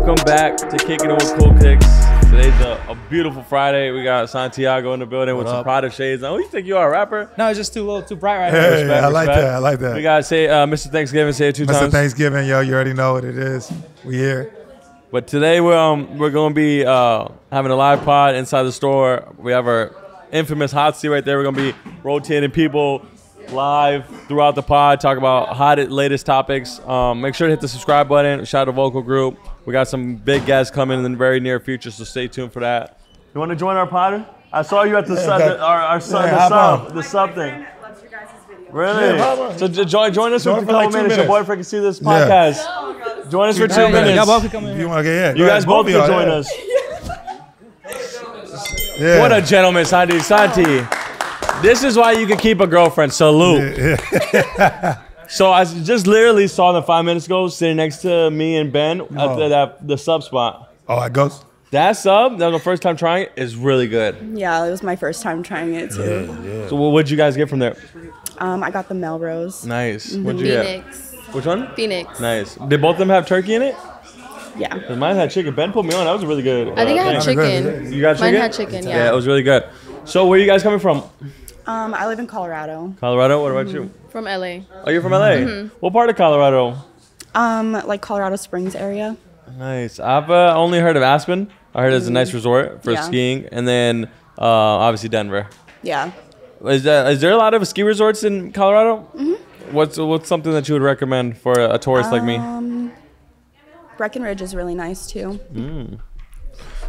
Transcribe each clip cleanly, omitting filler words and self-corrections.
Welcome back to Kicking It with Cool Kicks. Today's a beautiful Friday. We got Santiago in the building with some Prada shades. Who you think you are, a rapper? No, it's just too bright right now. Respect, I like that. I like that. We gotta say Mr. Thanksgiving. Say it two times. Mr. Thanksgiving, yo. You already know what it is. We here. But today we're gonna be having a live pod inside the store. We have our infamous hot seat right there. We're gonna be rotating people live throughout the pod, talk about hot latest topics. Make sure to hit the subscribe button. Shout out to Vocal Group. We got some big guests coming in the very near future, so stay tuned for that. You want to join our pod? I saw you at the sub thing. Really? Yeah, so join us for a couple minutes. Your boyfriend can see this podcast. Yeah. Join us for 2 minutes. Y'all both can come in. You want to get in? You guys both can join us. Yeah. What a gentleman, Santi. This is why you can keep a girlfriend. Salute. Yeah. So I just literally saw them 5 minutes ago, sitting next to me and Ben at the sub spot. Oh, I goes. That sub, that was the first time trying it, is really good. Yeah, it was my first time trying it too. Yeah. So what'd you guys get from there? I got the Melrose. Nice. What'd you Phoenix. get? Which one? Phoenix. Nice. Did both of them have turkey in it? Yeah. Because mine had chicken. Ben put me on. That was really good. I think I had chicken. You got chicken? Mine had chicken, yeah. Yeah, it was really good. So where are you guys coming from? I live in Colorado. Colorado? What about you? From LA. Oh, you're from LA? What part of Colorado? Like Colorado Springs area. Nice. I've only heard of Aspen. I heard it's a nice resort for skiing. And then obviously Denver. Yeah. Is there a lot of ski resorts in Colorado? What's something that you would recommend for a tourist like me? Breckenridge is really nice too.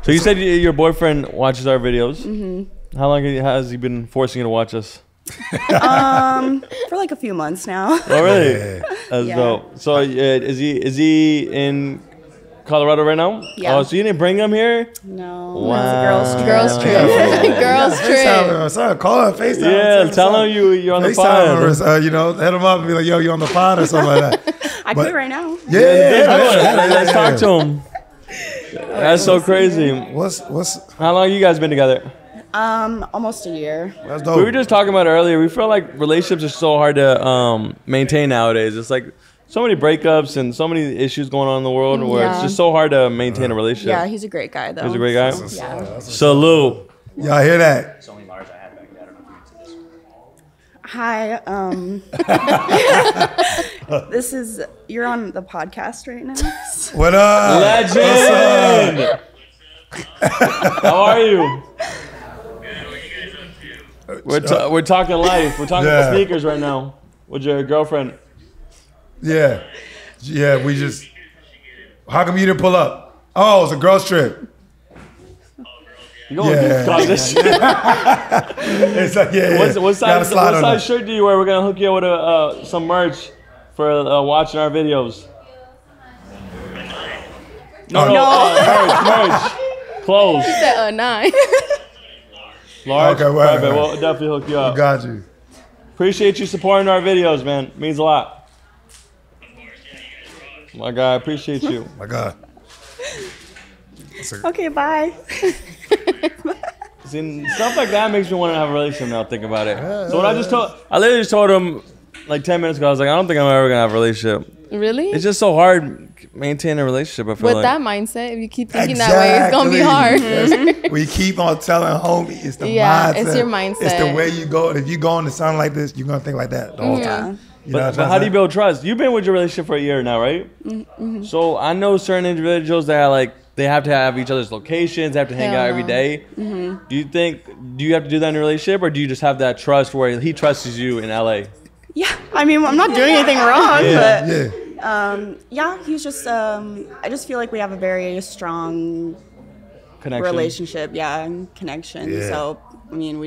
So you said your boyfriend watches our videos. How long has he been forcing you to watch us? For like a few months now. Oh really? That's dope. So is he in Colorado right now? Yeah. Oh, so you didn't bring him here? No. Wow. It's a Girls trip. Girls trip. Sorry, call him FaceTime. Yeah, tell him you're on the pod. FaceTime, hit him up and be like, yo, you on the pod or something like that. I can do it right now. Let's talk to him. That's so crazy. How long you guys been together? Almost a year. That's dope. We were just talking about it earlier. We feel like relationships are so hard to maintain nowadays. It's like so many breakups and so many issues going on in the world where it's just so hard to maintain a relationship. Yeah, he's a great guy though. He's a great guy? Yeah. Salute. Y'all hear that? So many bars I had back there. I don't know if you into this. Hi. You're on the podcast right now. What up? Legend. How are you? We're talking life. We're talking about sneakers right now with your girlfriend. Yeah, we just. How come you didn't pull up? Oh, it's a girls trip. You going this shit. It's like, What size shirt do you wear? We're gonna hook you up with some merch for watching our videos. Merch. Clothes. He said 9. Large. Okay, well, we'll definitely hook you up. Got you. Appreciate you supporting our videos, man. Means a lot. My God, I appreciate you. My God. Okay, bye. See, stuff like that makes me want to have a relationship now, think about it. So when I literally just told him like 10 minutes ago, I was like, I don't think I'm ever going to have a relationship. Really? It's just so hard maintaining a relationship, I feel With like. that mindset, if you keep thinking that way, it's going to be hard. We keep on telling homie, it's the mindset. Yeah, it's your mindset. It's the way you go. If you go into something like this, you're going to think like that the whole time. But how do you build trust? You've been with your relationship for a year now, right? So I know certain individuals that they have to have each other's locations, they have to hang out every day. Do you have to do that in a relationship, or do you just have that trust where he trusts you in LA? Yeah, I mean, I'm not doing anything wrong, Yeah. he's just, I just feel like we have a very strong relationship, and connection. Yeah. So, I mean,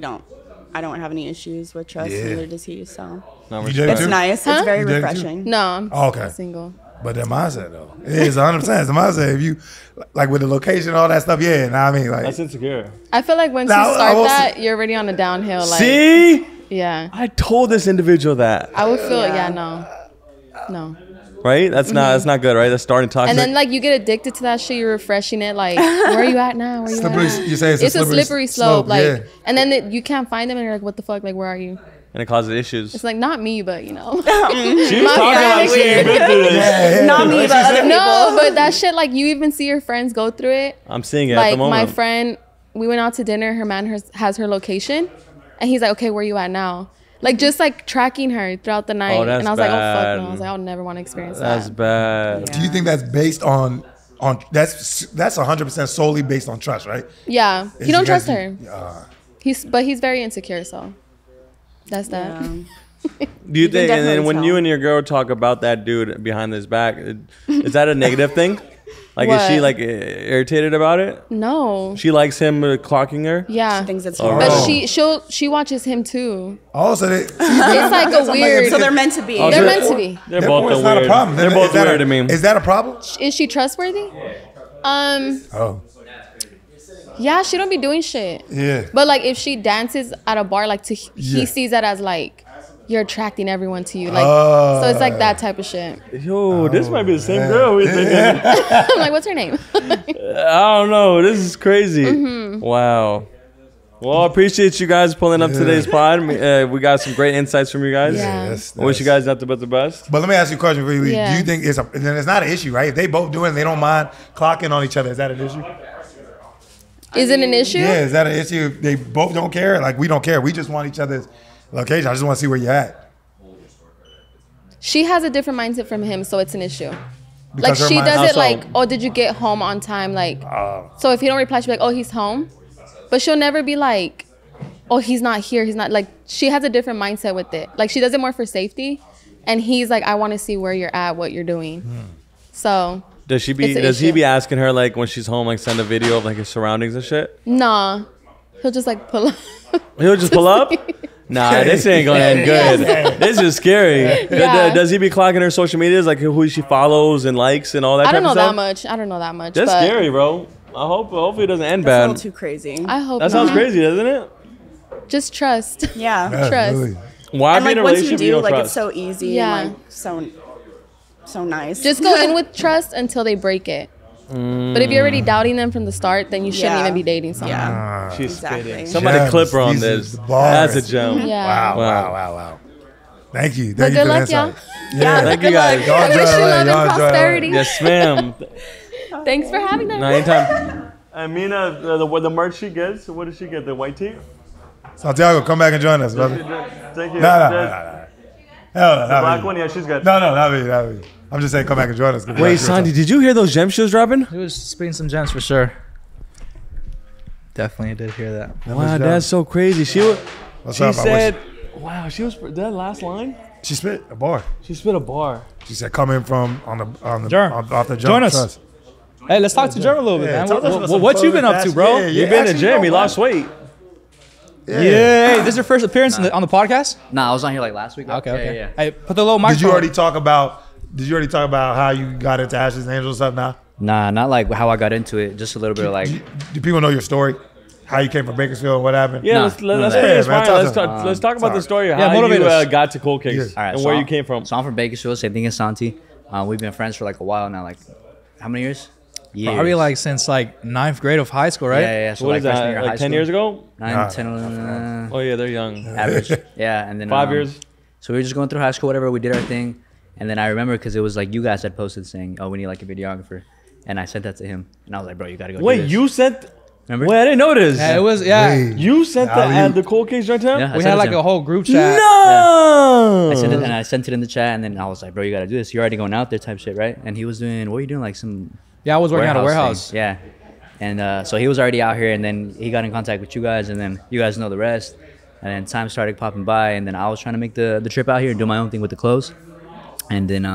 I don't have any issues with trust, neither does he, so. It's nice, it's very refreshing. No, I'm okay. single. But that mindset, though. It is 100%. It's the mindset. If you, like with the location, all that stuff, know what I mean? Like, that's insecure. I feel like once you start that, you're already on a downhill. Like, see? Yeah. I told this individual that. I would feel, no. Right? That's not good, right? That's starting toxic. And then like you get addicted to that shit. You're refreshing it. Like, where are you at now? Where you at? You say it's a slippery slope. Like, and then you can't find them, and you're like, what the fuck? Like, where are you? and it causes issues. It's like not me, but you know. She's talking like she ain't been through this. Not me, but other people. No, but that shit, like you even see your friends go through it. I'm seeing it Like at the moment. my friend, we went out to dinner. Her man has her location, and he's like, "Okay, where you at now?" Like just like tracking her throughout the night. that's and I was like, "Oh bad. fuck no!" I was like, "I'll never want to experience That's that." bad. Do you think that's based on that's 100% solely based on trust, right? Yeah, Is he don't you guys- trust her. He's very insecure, so that's that. Yeah. Do you think, and then definitely when tell. you and your girl talk about that dude behind his back, is that a negative thing? Like, is she What? like irritated about it? No. She likes him clocking her? Yeah. She thinks it's Oh, horrible. But she watches him too. Also, It's like a weird. So they're meant to be. Oh, They're so- meant to be. They're both it's weird. not a problem. They're both weird to me. Is that a problem? Is she trustworthy? Oh, Yeah, she don't be doing shit. yeah. But like if she dances at a bar, like Yeah. he sees that as like you're attracting everyone to you. Like so it's like that type of shit. Yo, this might be the same girl we thinking. I'm like, what's her name? I don't know. This is crazy. Mm-hmm. Wow. Well, I appreciate you guys pulling up today's pod. We got some great insights from you guys. Yeah. I wish you guys nothing but the best. But let me ask you a question really. Yeah. Do you think then it's not an issue, right? If they both do it and they don't mind clocking on each other, is that an issue? Is it an issue? Yeah, is that an issue? If they both don't care? Like, we don't care. We just want each other's location. I just want to see where you're at. She has a different mindset from him, so it's an issue. Because her like she mind- does How it so? like, oh, did you get home on time? Like, so if he don't reply, she'll be like, oh, he's home. But she'll never be like, oh, he's not here. He's not like. She has a different mindset with it. Like she does it more for safety, and he's like, I want to see where you're at, what you're doing. So Does she be? It's an Does he issue. be asking her like when she's home, like send a video of like his surroundings and shit? nah, he'll just like pull up. He'll just pull up. Nah, this ain't gonna end good. This is scary. Yeah. Does he be clocking her social medias, like who she follows and likes and all that? I don't type know of that stuff? much. I don't know that much. That's but scary, bro. Hopefully it doesn't end That's a bad. little too crazy. I hope That sounds not. crazy, doesn't it? Just trust. Yeah. Yeah, Trust. really. Why And be in like a once you relationship do, you don't like trust? it's so easy Yeah. and like so nice. Just go in with trust until they break it. But if you're already doubting them from the start, then you shouldn't Yeah. even be dating someone. Yeah. She's Exactly. spitting. Somebody Gems. clip her on These are this. the bars. That's a gem. Yeah. Wow. Thank you. But Thank you good for luck, the y'all. insight. Yeah. Thank you guys. Y'all I wish enjoy you LA. love and Y'all enjoy LA. prosperity. Yes, ma'am. Thanks for having us. Now, anytime. Amina, the merch she gets, what does she get? The white tee? Santiago, come back and join us, brother. Thank you. No. The Hell no, black not one, me. yeah, she's good. No, not me. I'm just saying, come back and join us. Wait, Sandy, did you hear those gem shoes dropping? It was spitting some gems for sure. Definitely did hear that. Wow, that's so crazy. She What's she up? I said, wow, she was that last line. She spit a bar. She spit a bar. She said, coming from on the Germ. off the Join us. Trust. Hey, let's talk to Germ a little bit, Yeah, man. tell us about some What you been up to, bro? Yeah, You've been to actually, gym. He no, lost weight. Yeah. Hey, this is your first appearance on the podcast? Nah, I was on here like last week. Okay. Yeah. Hey, put the little Did microphone. you already talk about? Did you already talk about how you got into Ashes and Angels stuff now? Nah, not like how I got into it. Just a little bit of like. Do people know your story? How you came from Bakersfield and what happened? Yeah, Nah, let's none of pretty that. Yeah, man, inspiring. talk Let's to talk. Let's talk about the story of Yeah, how motivate you us. got to CoolKicks Yeah. All right, and so where you I'm- came from. So I'm from Bakersfield, same thing as Santi. We've been friends for like a while now. Like, how many years? Years. Probably like since like 9th grade of high school, right? Yeah. So What like is that? freshman year of high Like 10 school. years ago? 9, 10, Oh yeah, they're young. average. Yeah, and then 5 years. So we were just going through high school, whatever. We did our thing, and then I remember because it was like you guys had posted saying, "Oh, we need like a videographer," and I sent that to him, and I was like, "Bro, you gotta go." do Wait, this." you sent? remember? Wait, I didn't know this. Yeah, it was. Yeah, Wait. You sent that Alley-oop. at the CoolKicks joint time? Yeah, I we sent had it like to him. a whole group chat. No. I sent it and I sent it in the chat, and then I was like, "Bro, you gotta do this. You're already going out there, type shit, right?" And he was doing, what are you doing? Like some Yeah, I was working at a warehouse. thing. Yeah. And so he was already out here, and then he got in contact with you guys, and then you guys know the rest. And then time started popping by, and then I was trying to make the trip out here and do my own thing with the clothes. And then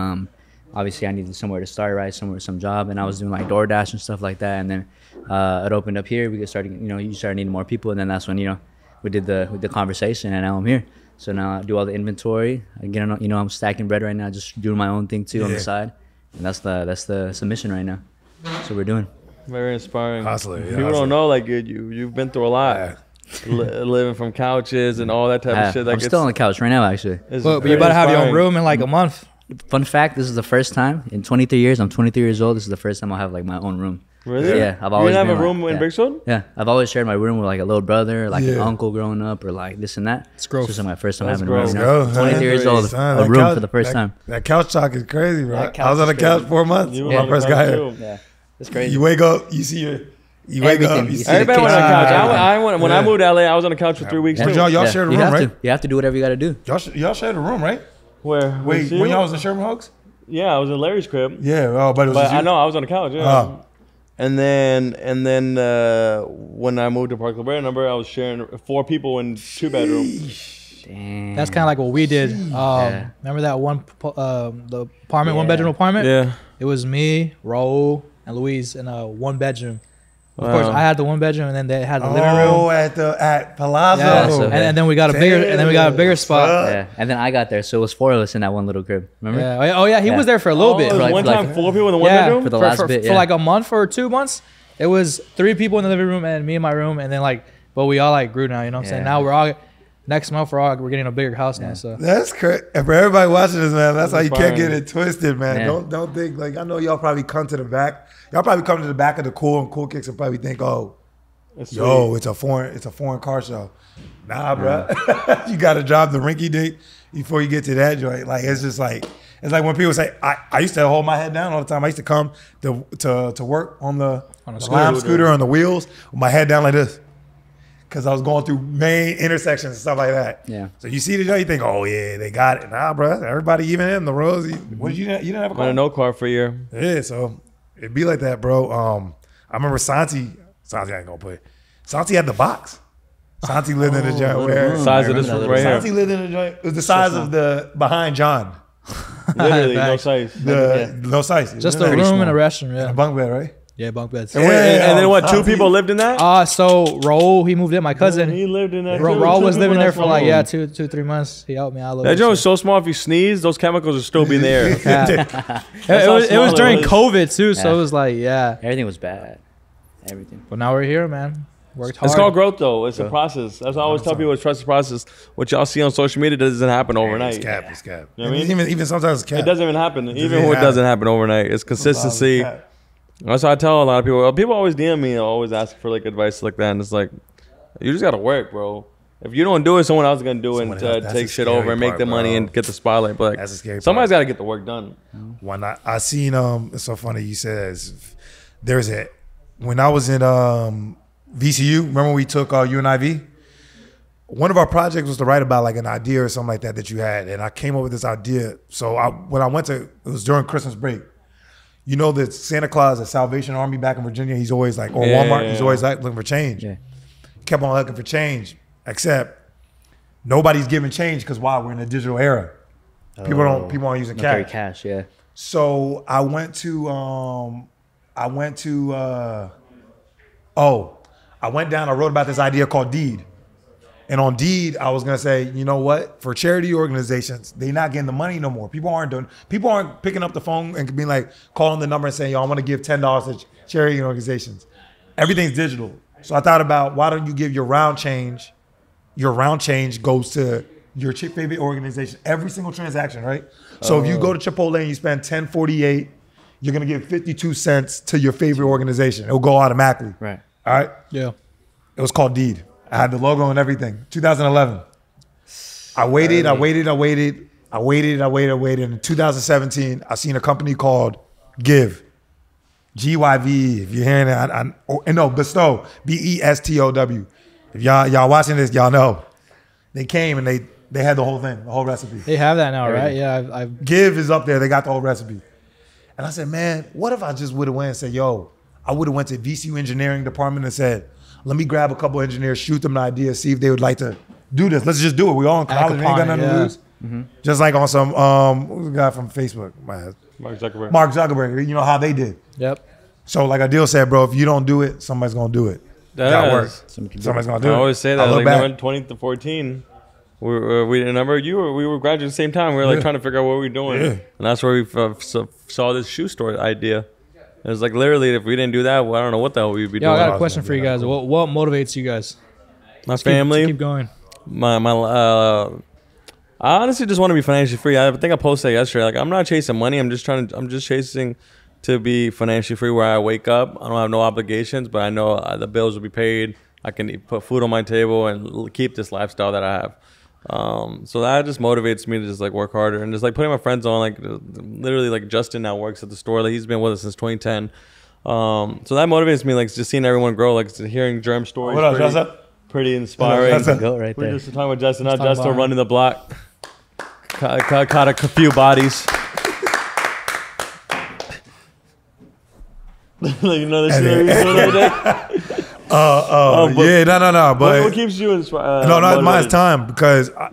obviously I needed somewhere to start, right? Some job, and I was doing like DoorDash and stuff like that. And then it opened up here. We started, you started needing more people, and then that's when we did the conversation, and now I'm here. So now I do all the inventory. Again, I'm stacking bread right now, just doing my own thing too on the side, and that's the submission right now. So we're doing. Very inspiring. Hustler, yeah, People hustler. don't know like you've been through a lot. Yeah. Living from couches and all that type of shit. Like I'm still on the couch right now, actually. it's But you very about to have your own inspiring. room in like a month. Fun fact: this is the first time in 23 years. I'm 23 years old. This is the first time I'll have like my own room. Really? Yeah, I've You always didn't have been a room like, in yeah. Bakersfield? Yeah, I've always shared my room with like a little brother, like an Yeah. uncle growing up, or like this and that. It's gross. This is my first time That's having a room. gross. You know? Go, 23 years old, Son, a that room couch- for the first that- time. That couch talk is crazy, bro. That couch I was on the is couch crazy. 4 months You when were I on first the got couch, here. too. Yeah, it's crazy. You wake up, you see your. You wake Everything. up, you You see see the Everybody went on the kitchen. couch. When I Yeah. moved to LA, I was on the couch for 3 weeks But too. y'all Yeah, shared a you room, have right? to. You have to do whatever you got to do. Y'all shared a room, right? Where? Wait, with you? when y'all was in Sherman Oaks? Yeah, I was in Larry's crib. Yeah, but it was But just you? I know I was on the couch. Yeah. Oh. And then when I moved to Park La Brea, I was sharing 4 people in 2-bedroom. Damn. That's kind of like what we did. Remember that the apartment, 1-bedroom apartment? Yeah. It was me, Raul, and Louise in a 1-bedroom. Of course, I had the 1-bedroom, and then they had the living room. Oh, at Palazzo. Yeah, so- and then we got a bigger spot. Yeah, and then I got there, so it was 4 of us in that one little crib. Remember? Yeah. Oh yeah, he Yeah. was there for a little bit. It was Like- one like- time 4 people in the 1 Yeah, bedroom. For the last bit, for yeah. like a month or 2 months. It was 3 people in the living room and me in my room, and then but we all like grew now. You know what I'm saying? Yeah. Now next month we're getting a bigger house now. So That's crazy. And for everybody watching this, man, that's how you can't Inspiring. get it twisted, man. Yeah. Don't think like I know y'all probably come to the back. Y'all probably come to the back of the Cool Kicks and probably think, oh, That's yo, sweet. it's a foreign car show. Nah, bro. You got to drop the rinky dink before you get to that joint. Like it's just like it's like when people say I used to hold my head down all the time. I used to come to work on the lime scooter on the wheels with my head down like this. Cause I was going through main intersections and stuff like that. Yeah. So you see the joint, you think, oh yeah, they got it. Nah, bro. Everybody even in the roads. What you didn't have a I car? had no car for a year. Yeah, so it'd be like that, bro. I remember Santi ain't gonna play. Santi had the box. Santi lived in the joint where Size of this remember that right here. Santi lived in the joint. It was the size of the behind John. Literally, no Facts. size. No size. just a Pretty room small. and a restroom. And a Yeah, bunk bed, right? yeah, bunk beds. And, and then what? 2 Santi- people lived in that. So Raul, he moved in. My cousin, He lived in that. too. Raul 2 was people living in there that for small like room. 2-3 months. He helped me out a little That bit. joint was so small. If you sneeze, those chemicals would still be in the air. Yeah. how it was small it during was. COVID too, so Yeah. it was like Everything was bad. Everything. But now we're here, man. Worked hard. It's called growth, though. It's a process. That's why I always tell people, trust the process. What y'all see on social media doesn't happen overnight. It's cap. It's cap. You know what I mean? Even sometimes it's cap. It doesn't even happen. Even even when it happen. doesn't happen overnight, it's consistency. Cap. That's why I tell a lot of people. People always DM me, always ask for like advice like that, and it's like, you just gotta work, bro. If you don't do it, someone else is gonna do it and Someone else- that's take the shit scary over and make part, the money bro. and get the spotlight. But like, That's the scary somebody's part. gotta get the work done. When I seen it's so funny you said there's when I was in VCU, remember when we took UNIV? One of our projects was to write about like an idea or something like that you had, and I came up with this idea. So when I went to, it was during Christmas break. You know that Santa Claus at Salvation Army back in Virginia, he's always like, or Yeah, Walmart, yeah, he's yeah. always like looking for change. Yeah. Kept on looking for change, except nobody's giving change because why? We're in a digital era. People aren't using Not carry cash. cash. Yeah. So I went to I went down, I wrote about this idea called Deed. And on Deed, I was gonna say, you know what? For charity organizations, they're not getting the money no more. People aren't picking up the phone and being like calling the number and saying, yo, I want to give $10 to charity organizations. Everything's digital. So I thought about why don't you give your round change? Your round change goes to your favorite organization. Every single transaction, right? So if you go to Chipotle and you spend $10.48, you're gonna give 52 cents to your favorite organization. It'll go automatically. Right. All right. Yeah. It was called Deed. I had the logo and everything. 2011. I waited. And in 2017, I seen a company called Give. GYV. If you're hearing it, Bestow. BESTOW. If y'all watching this, y'all know. They came and they had the whole thing, the whole recipe. They have that now, right? Yeah. I've Give is up there. They got the whole recipe. And I said, man, what if I just would have went and said, yo, I would have went to VCU engineering department and said, let me grab a couple engineers, shoot them an idea, see if they would like to do this. Let's just do it. We all in college. We ain't got nothing to lose. Just like on some, what was the guy from Facebook? Mark Zuckerberg. Mark Zuckerberg. You know how they did. Yep. So like Adeel said, bro, if you don't do it, somebody's going to do it. Got work. Somebody's going to do I it. always say I that. look Like back. number 20 to 14. We remember we were graduating at the same time. We were like trying to figure out what we were doing, Yeah. and that's where we saw this shoe store idea. It was like literally, if we didn't do that, well, I don't know what the hell we'd be Yeah, I doing. got a question for you guys. What motivates you guys? My To family, keep going. I honestly just want to be financially free. I think I posted that yesterday. Like I'm not chasing money. I'm just chasing to be financially free, where I wake up, I don't have no obligations, but I know the bills will be paid. I can put food on my table and keep this lifestyle that I have. So that just motivates me to just like work harder and just like putting my friends on. Like literally, like Justin now works at the store. Like he's been with us since 2010. So that motivates me, like just seeing everyone grow, like hearing Germ stories. What up, Justin? Pretty inspiring. Go right We're there. just talking about Justin. Now Justin running the block. Caught a few bodies. Like, you know this shit every day? Yeah, no. But what keeps you inspired? no, mine's time because I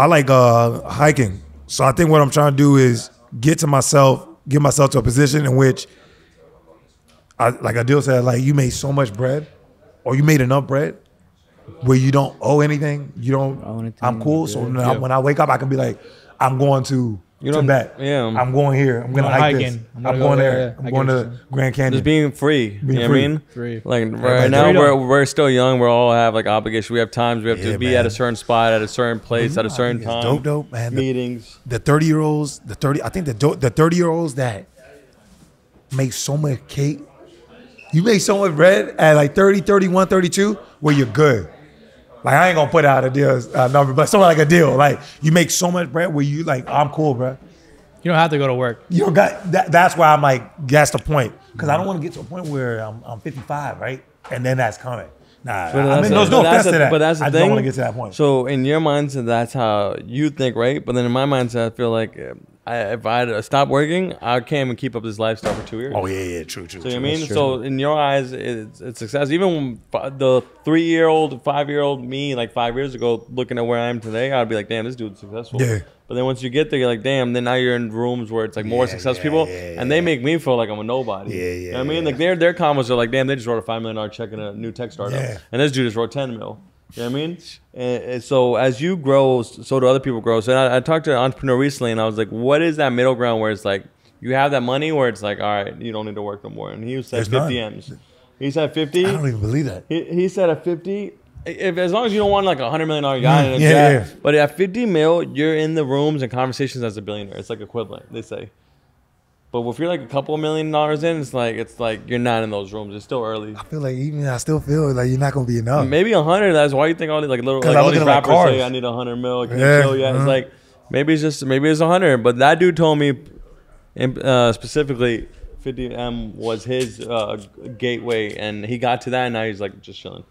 like hiking. So I think what I'm trying to do is get myself to a position in which, like Adeel said, like you made so much bread, or you made enough bread where you don't owe anything. You don't. I'm cool. So when I wake up, I can be like, I'm going to Tibet. Yeah. I'm going here. I'm gonna hike this. I'm going there. I'm going to Grand Canyon. Just being free. You know what I mean? Free. Like right now, we're still young. We all have like obligations. We have times. We have to be at a certain spot, at a certain place, at a certain time. Dope, man. Meetings. The 30-year-olds, I think the 30-year-olds that make so much cake. You make so much bread at like 30, 31, 32, where you're good. Like I ain't gonna put out Adeel's number, but someone like Adeel, like you make so much bread where you like, I'm cool, bro. You don't have to go to work. You don't got that. That's why I'm like, that's the point. Because I don't want to get to a point where I'm 55, right? And then that's coming. Nah, I mean, there's no offense to that. But that's the I thing. don't want to get to that point. So in your mindset, that's how you think, right? But then in my mindset, I feel like if I had stopped working, I can't even keep up this lifestyle for 2 years. Oh yeah, true. So you know what I mean? So in your eyes, it's success. Even when the 3-year-old, 5-year-old me, like 5 years ago, looking at where I am today, I'd be like, damn, this dude's successful. Yeah. But then once you get there, you're like, damn. Then now you're in rooms where it's like more successful people, and they make me feel like I'm a nobody. You know what I mean? Like their comments are like, damn, they just wrote a $5 million check in a new tech startup, and this dude just wrote 10 mil. You know what I mean? And so as you grow, so do other people grow. So I talked to an entrepreneur recently, and I was like, what is that middle ground where it's like you have that money where it's like, all right, you don't need to work no more? And he said 50 M's. He said 50. I don't even believe that. He said at 50. As long as you don't want like $100 million yacht and a jet, but at 50 mil, you're in the rooms and conversations as a billionaire. It's like equivalent, they say. But if you're like a couple $1 million in, it's like you're not in those rooms. It's still early. I still feel like you're not gonna be enough. Maybe 100. That's why you think all these like little like all these rappers say I need 100 mil. Can you chill yet? It's like maybe it's 100. But that dude told me specifically 50M was his gateway, and he got to that, and now he's like just chilling.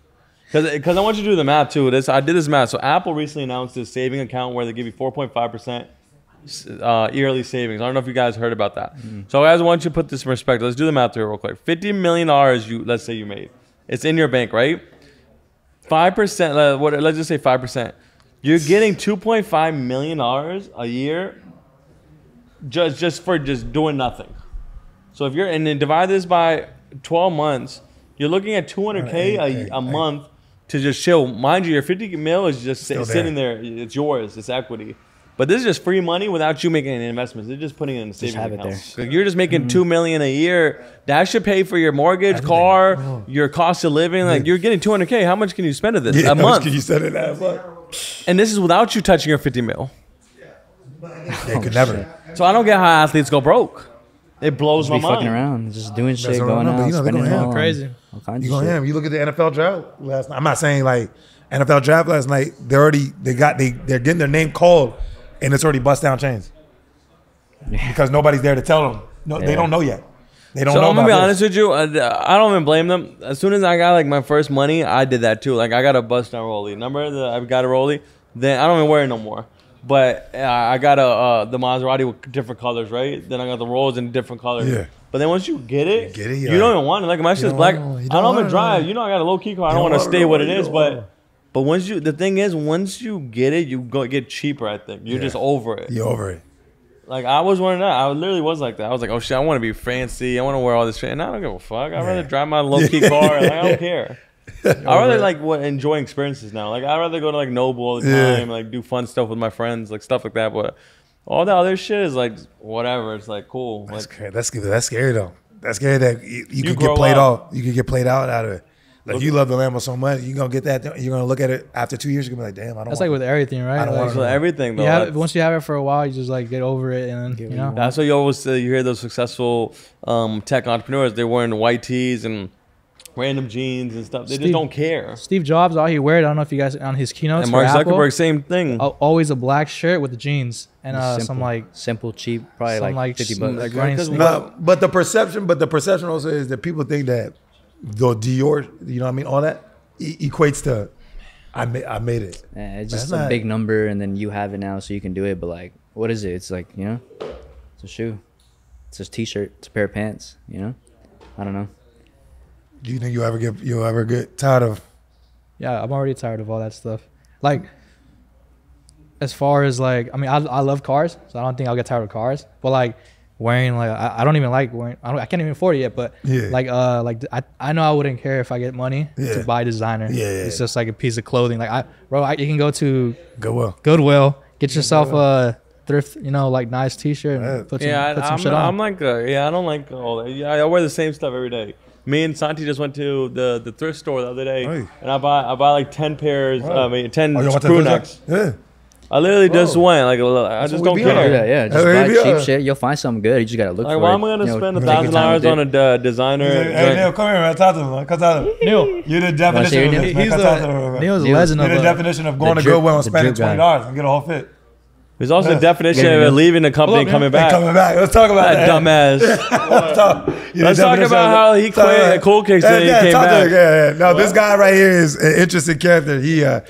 Because I want you to do the math too. I did this math. So Apple recently announced this saving account where they give you 4.5% yearly savings. I don't know if you guys heard about that. So guys, I want you to put this in perspective. Let's do the math here real quick. $50 million let's say you made. It's in your bank, right? 5%, let's just say 5%. You're getting $2.5 million a year just for doing nothing. So if you're, and then divide this by 12 months, you're looking at $200K a month to just chill. Mind you, your 50 mil is just sitting there. It's yours. It's equity. But this is just free money without you making any investments. They're just putting it in a savings account. So you're just making $2 million a year. That should pay for your mortgage, car, your cost of living. Like you're getting $200K. How much can you spend of this a month? How much can you spend of that? And this is without you touching your 50 mil. They could never. So I don't get how athletes go broke. It blows my mind. Fucking around, just doing shit, going out, spending it all crazy. All kinds You of going shit. ham. You look at the NFL draft last night. I'm not saying like NFL draft last night. They're getting their name called, and it's already bust down chains because nobody's there to tell them. No, they don't know yet. They don't know. So I'm gonna be about honest with you. I don't even blame them. As soon as I got like my first money, I did that too. Like I got a bust down rollie. Remember I got a rollie? Then I don't even wear it no more. But I got the Maserati with different colors, right? Then I got the Rolls in different colors. Yeah. But then once you get it, you don't even want it. Like my shit's black. I don't even drive. You know, I got a low key car. I don't want to stay what it is. But once the thing is, once you get it, you get cheaper. I think you're just over it. You're over it. Like I was one of that. I literally was like that. I was like, oh shit, I want to be fancy. I want to wear all this shit. And I don't give a fuck. I'd rather drive my low key car. Like I don't care. I rather like enjoy experiences now. Like I'd rather go to like Noble all the time, like do fun stuff with my friends, like stuff like that. But all the other shit is like whatever. It's like cool. That's like, scary. That's scary though. That's scary that you could get played out. You could get played out of it. Like you love the Lambo so much, you're gonna get that. You're gonna look at it after 2 years. You're gonna be like, damn, I don't. That's like with everything, right? I don't want So everything though. Once you have it for a while, you just like get over it, and you know. That's what you always say. You hear those successful tech entrepreneurs. They're wearing white tees and random jeans and stuff. They just don't care. Steve Jobs, all he wear, I don't know if you guys on his keynotes. And Mark for Apple, Zuckerberg, same thing. always a black shirt with the jeans and some like simple, cheap, probably some like 50 bucks. like running sneakers. No, but the perception also is that people think that the Dior, you know what I mean, all that equates to I made it. Yeah, it's just a big number, and then you have it now, so you can do it. But like, what is it? It's like, you know, it's a shoe, it's a t-shirt, it's a pair of pants. You know, I don't know. Do you think you'll ever get tired of? Yeah, I'm already tired of all that stuff. Like, as far as like, I mean, I love cars, so I don't think I'll get tired of cars. But like wearing like, I don't even like wearing. I can't even afford it yet. But I know I wouldn't care if I get money to buy designer. Yeah. It's just like a piece of clothing. Like you can go to Goodwill, get yourself a thrift, you know, like nice t-shirt. And put some shit on. I'm like, I don't like all that. Yeah, I wear the same stuff every day. Me and Santi just went to the thrift store the other day, and I buy like 10 pairs. I mean, 10 crew necks. Yeah. I literally just went like I just don't care. Yeah, just buy cheap shit. You'll find something good. You just gotta look for it. Like, why am I gonna spend $1,000 on a designer? Hey, Neil, come here, man. Talk to him. Come talk to him. Neil, you're the definition of this, man. Neil's a legend of You're the definition of going to Goodwill and spending $20 and get a whole fit. There's also the definition of leaving the company and coming back. Let's talk about that. Dumbass. Let's talk about how he quit at CoolKicks and he came back. No, this guy right here is an interesting character. We're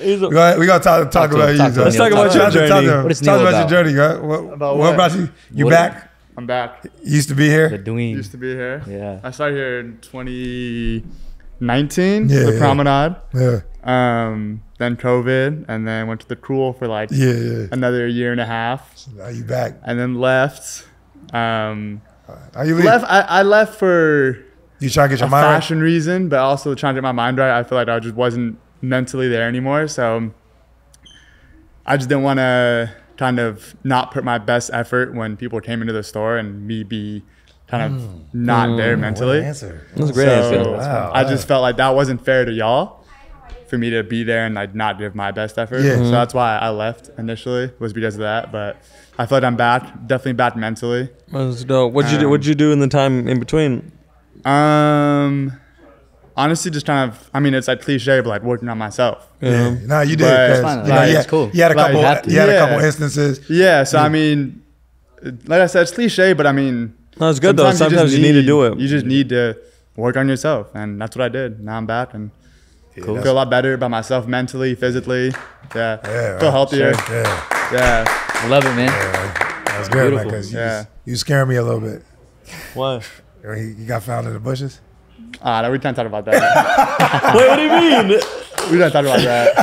gonna talk about you. Let's talk about your journey. What is Neil Talk about? about your journey. What about you? You back? I'm back. Used to be here. The doing. Used to be here. Yeah. I started here in 2019. Yeah, the yeah. Promenade. Yeah. Then COVID, and then went to the Cool for like another year and a half. So now you back. And then left. How you leave? I left for You trying to get your a mind right? fashion reason, but also trying to get my mind right. I feel like I just wasn't mentally there anymore. So I just didn't want to kind of not put my best effort when people came into the store and me be kind of not there mentally. What an answer. That's a great answer. Wow. I just felt like that wasn't fair to y'all for me to be there and like not give my best effort. Yeah. So that's why I left initially, was because of that. But I feel like I'm back, definitely back mentally. That's dope. What'd you do in the time in between? Honestly, just kind of, I mean, it's like cliche, but like working on myself. Yeah. No, you did. But- 'cause, Fine. you know, Like, you it's cool. You had a Like, couple. you have to. You had a Yeah. couple instances. Yeah. So I mean, like I said, it's cliche, but I mean, No, it's good though. Sometimes you need to do it. You just need to work on yourself, and that's what I did. Now I'm back and Cool. feel a lot better about myself mentally, physically. Yeah. Yeah, Feel healthier. Yeah. Yeah. I love it, man. That was good, man. Beautiful. Because Yeah. you scared me a little bit. What? He got found in the bushes. No, we can't talk about that. Wait, what do you mean? We don't talk about that.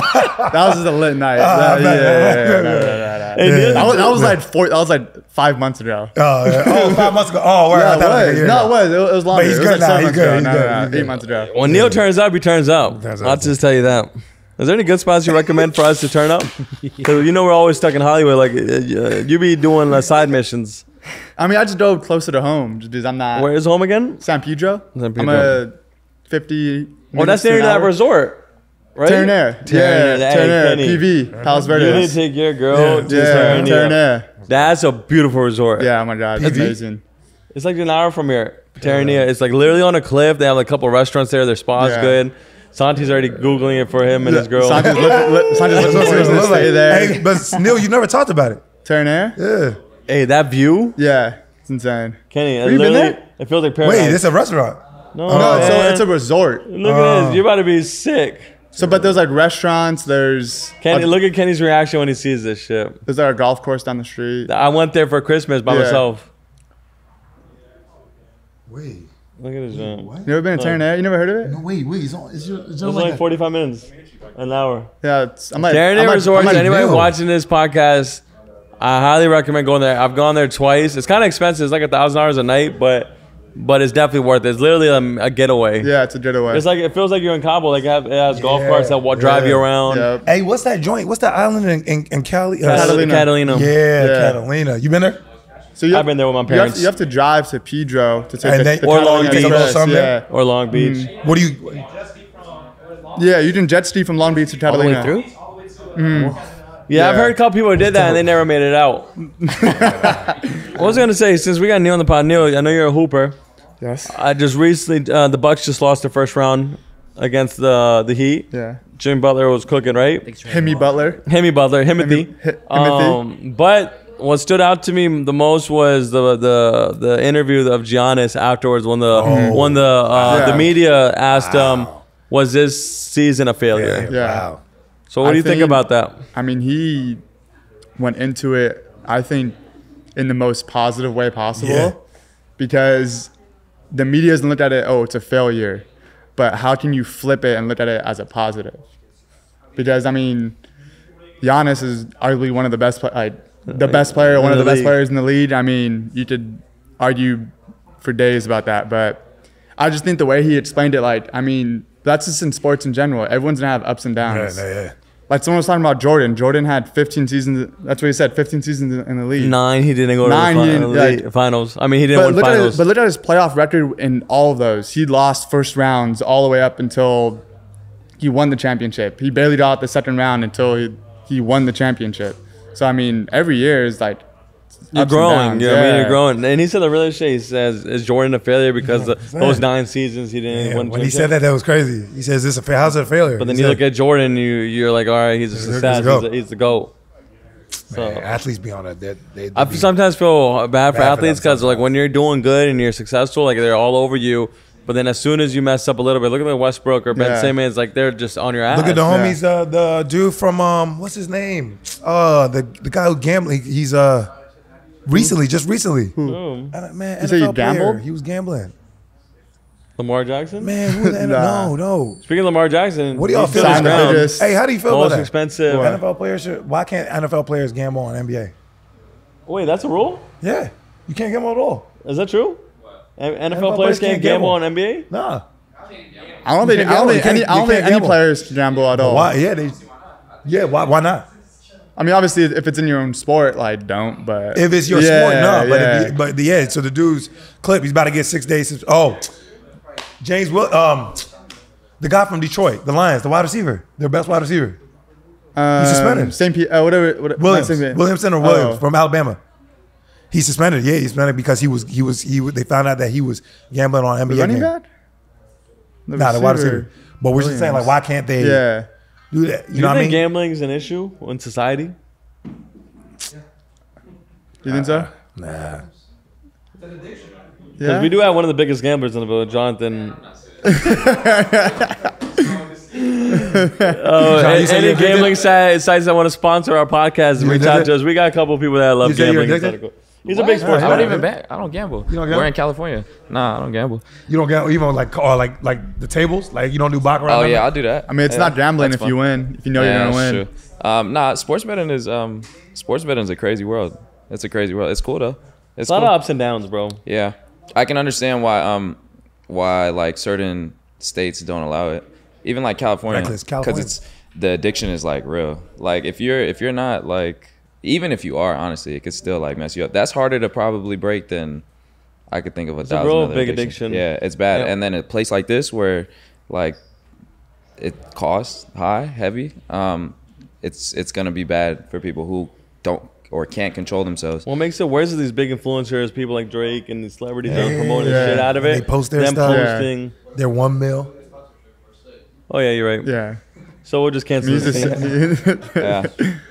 That was just a lit night. I bet. That was like 5 months ago. Oh, 5 months ago. Oh, word. I thought it was like a year ago. It was longer. But he's It was good like now. 7 He's months good. ago. He's No, good. no, He's good. 8 months ago. When Neil turns up, he turns up. Turns up. I'll just tell you that. Is there any good spots you recommend for us to turn up? 'Cause you know we're always stuck in Hollywood. Like you be doing side missions. I mean, I just drove closer to home just because I'm not. Where is home again? San Pedro. San I'm Pedro. a 50. Oh, that's near that resort, right? Ternair. Ternair, Yeah, hey, Ternair. Kenny. PV. Palos You need to Verdes. take your girl to Yeah, Ternair. Ternair. That's a beautiful resort. Yeah, oh my God. It's PV? amazing. It's like an hour from here. Ternair. It's like literally on a cliff. They have like a couple restaurants there. Their spa's Yeah. good. Santi's already Googling it for him and his girl. Santi's looking for us to stay there. Hey, but Neil, you never talked about it. Ternair? Yeah. Hey, that view, Yeah. It's insane. Kenny. you been Literally, there? it feels like paradise. Wait, it's a restaurant. no, No, man. it's a resort. Look at this. You're about to be sick. So, but there's like restaurants. There's Kenny, look at Kenny's reaction when he sees this shit. There's like a golf course down the street. I went there for Christmas by Yeah. myself. Wait. Look at this man. What? You never been to Ternair? You never heard of it? No, wait. It's It's like 45 minutes, an hour. Yeah, I'm like Ternair Resorts. like Anybody Bill. watching this podcast, I highly recommend going there. I've gone there twice. It's kind of expensive. It's like $1,000 a night, but it's definitely worth it. It's literally a getaway. Yeah, it's a getaway. It's like it feels like you're in Cabo. Like it has golf carts that will drive you around. Yeah. Hey, what's that joint? What's that island in Cali? Catalina. Yeah, Yeah. Catalina. You been there? So you I've been there with my parents. You have to drive to Pedro to take And the then- the Or Catalina Long Beach. Express, Something? Yeah. Or Long Beach. What do you? Yeah, you can jet ski from Long Beach to All the way Catalina. through? Yeah, I've Yeah. heard a couple people who did that and they never made it out. I was gonna say, since we got Neil on the pod, Neil, I know you're a hooper. Yes. I just recently, the Bucks just lost their first round against the Heat. Yeah. Jimmy Butler was cooking, right? Himmy Butler. Himmy Butler, Himothy. But what stood out to me the most was the interview of Giannis afterwards when the media asked him, "Was this season a failure?" Yeah. Wow. So what do you think about that? I mean, he went into it, I think, in the most positive way possible. Yeah. Because the media doesn't look at it, oh, it's a failure. But how can you flip it and look at it as a positive? Because, I mean, Giannis is arguably one of the best, best player, one of the best players in the league. I mean, you could argue for days about that. But I just think the way he explained it, I mean, that's just in sports in general. Everyone's going to have ups and downs. Yeah. Like someone was talking about Jordan. Jordan had 15 seasons. That's what he said. 15 seasons in the league. 9, he didn't go to the finals. I mean, he didn't win finals. But look at his playoff record in all of those. He lost first rounds all the way up until he won the championship. He barely got out the second round until he won the championship. So I mean, every year is like you're growing. I mean, you're growing. And he said the real shit. He says, "Is Jordan a failure because those 9 seasons he didn't win?" When he said that was crazy. He says, how's it a failure?" But then you look at Jordan, you're like, all right, he's a success. He's the GOAT. So Man, athletes be on that. I sometimes feel bad for athletes because like when you're doing good and you're successful, like they're all over you. But then as soon as you mess up a little bit, look at like Westbrook or Ben Simmons, like they're just on your ass. Look at the homies, the dude from what's his name? The guy who gambling. He's just recently. Who? Man, You say he NFL player. gambled? He was gambling. Lamar Jackson? Man, who was that? No. Speaking of Lamar Jackson, What do y'all feel? Signed about Vegas. Hey, how do you feel most about that? expensive. NFL players should. Why can't NFL players gamble on NBA? Wait, that's a rule? Yeah, you can't gamble at all. Is that true? NFL players can't gamble on NBA? Nah. I don't think any players can gamble at all. Why? Yeah, why not? I mean, obviously, if it's in your own sport, like don't. But If it's your sport, no. But so the dude's clip, he's about to get 6 days. James the guy from Detroit, the Lions, the wide receiver, their best wide receiver. He's suspended. Williamson or Williams from Alabama. He's suspended. Yeah, he's suspended because they found out that he was gambling on NBA running games. back? The wide receiver. But we're just saying, like, why can't they do that? Do you know what I mean? Gambling is an issue in society? You think so? Nah. Because we do have one of the biggest gamblers in the village, Jonathan. Any gambling sites that want to sponsor our podcast, reach out to us. We got a couple of people that love gambling. He's a big sports I fan. don't even bet. I don't gamble. You don't gamble? We're in California. Nah, I don't gamble. You don't gamble even like the tables? Like you don't do baccarat? Oh yeah, I'll do that. I mean, it's not gambling if you win. If you know you're gonna win. True. Nah, sports betting is a crazy world. It's a crazy world. It's cool though. It's a lot of ups and downs, bro. Yeah, I can understand why like certain states don't allow it. Even like California, because it's the addiction is like real. Like if you're not like, even if you are, honestly, it could still like mess you up. That's harder to probably break than I could think of It's 1,000 a real other big addictions. addiction. Yeah, it's bad. Yeah. And then a place like this where like it costs high, heavy, it's gonna be bad for people who don't or can't control themselves. What makes it worse is these big influencers, people like Drake and these celebrities that are promoting shit out of it. They post their them stuff. posting. They're 1 mil. Oh yeah, you're right. Yeah. So we'll just cancel this thing. Yeah,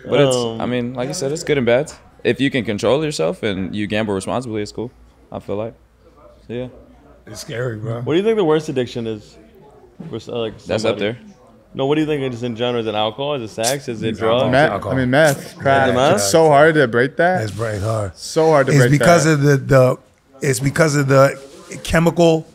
but it's. I mean, like you said, it's good and bad. If you can control yourself and you gamble responsibly, it's cool. I feel like. So, yeah. It's scary, bro. What do you think the worst addiction is? For, like, That's up there. No, what do you think? Just in general, is it alcohol? Is it sex? Is it drugs? Meth, crack. Meth? It's so hard to break that. It's very hard. So hard to break that. It's because of the chemical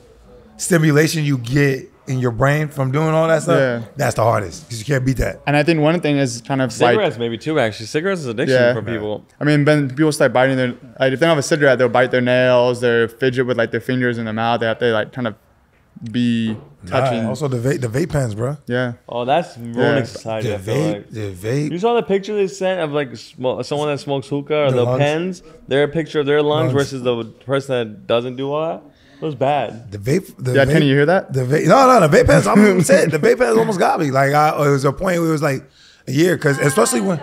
stimulation you get in your brain from doing all that stuff. Yeah. That's the hardest because you can't beat that. And I think one thing is kind of Cigarettes like, maybe too. Actually, cigarettes is addiction for people. I mean, when people start biting their, like if they don't have a cigarette, they'll bite their nails, they'll fidget with like their fingers in their mouth. They have to like kind of be touching. Also the vape pens, bro. Yeah. Oh, that's ruining society. I feel like. The vape. You saw the picture they sent of like someone that smokes hookah or the lungs. pens. Their picture of their lungs versus the person that doesn't do all that. It was bad. The vape. Yeah, can you hear that? The vape. No, the vape pens. I'm saying the vape pens almost got me. Like it was a point where it was like a year, because especially when.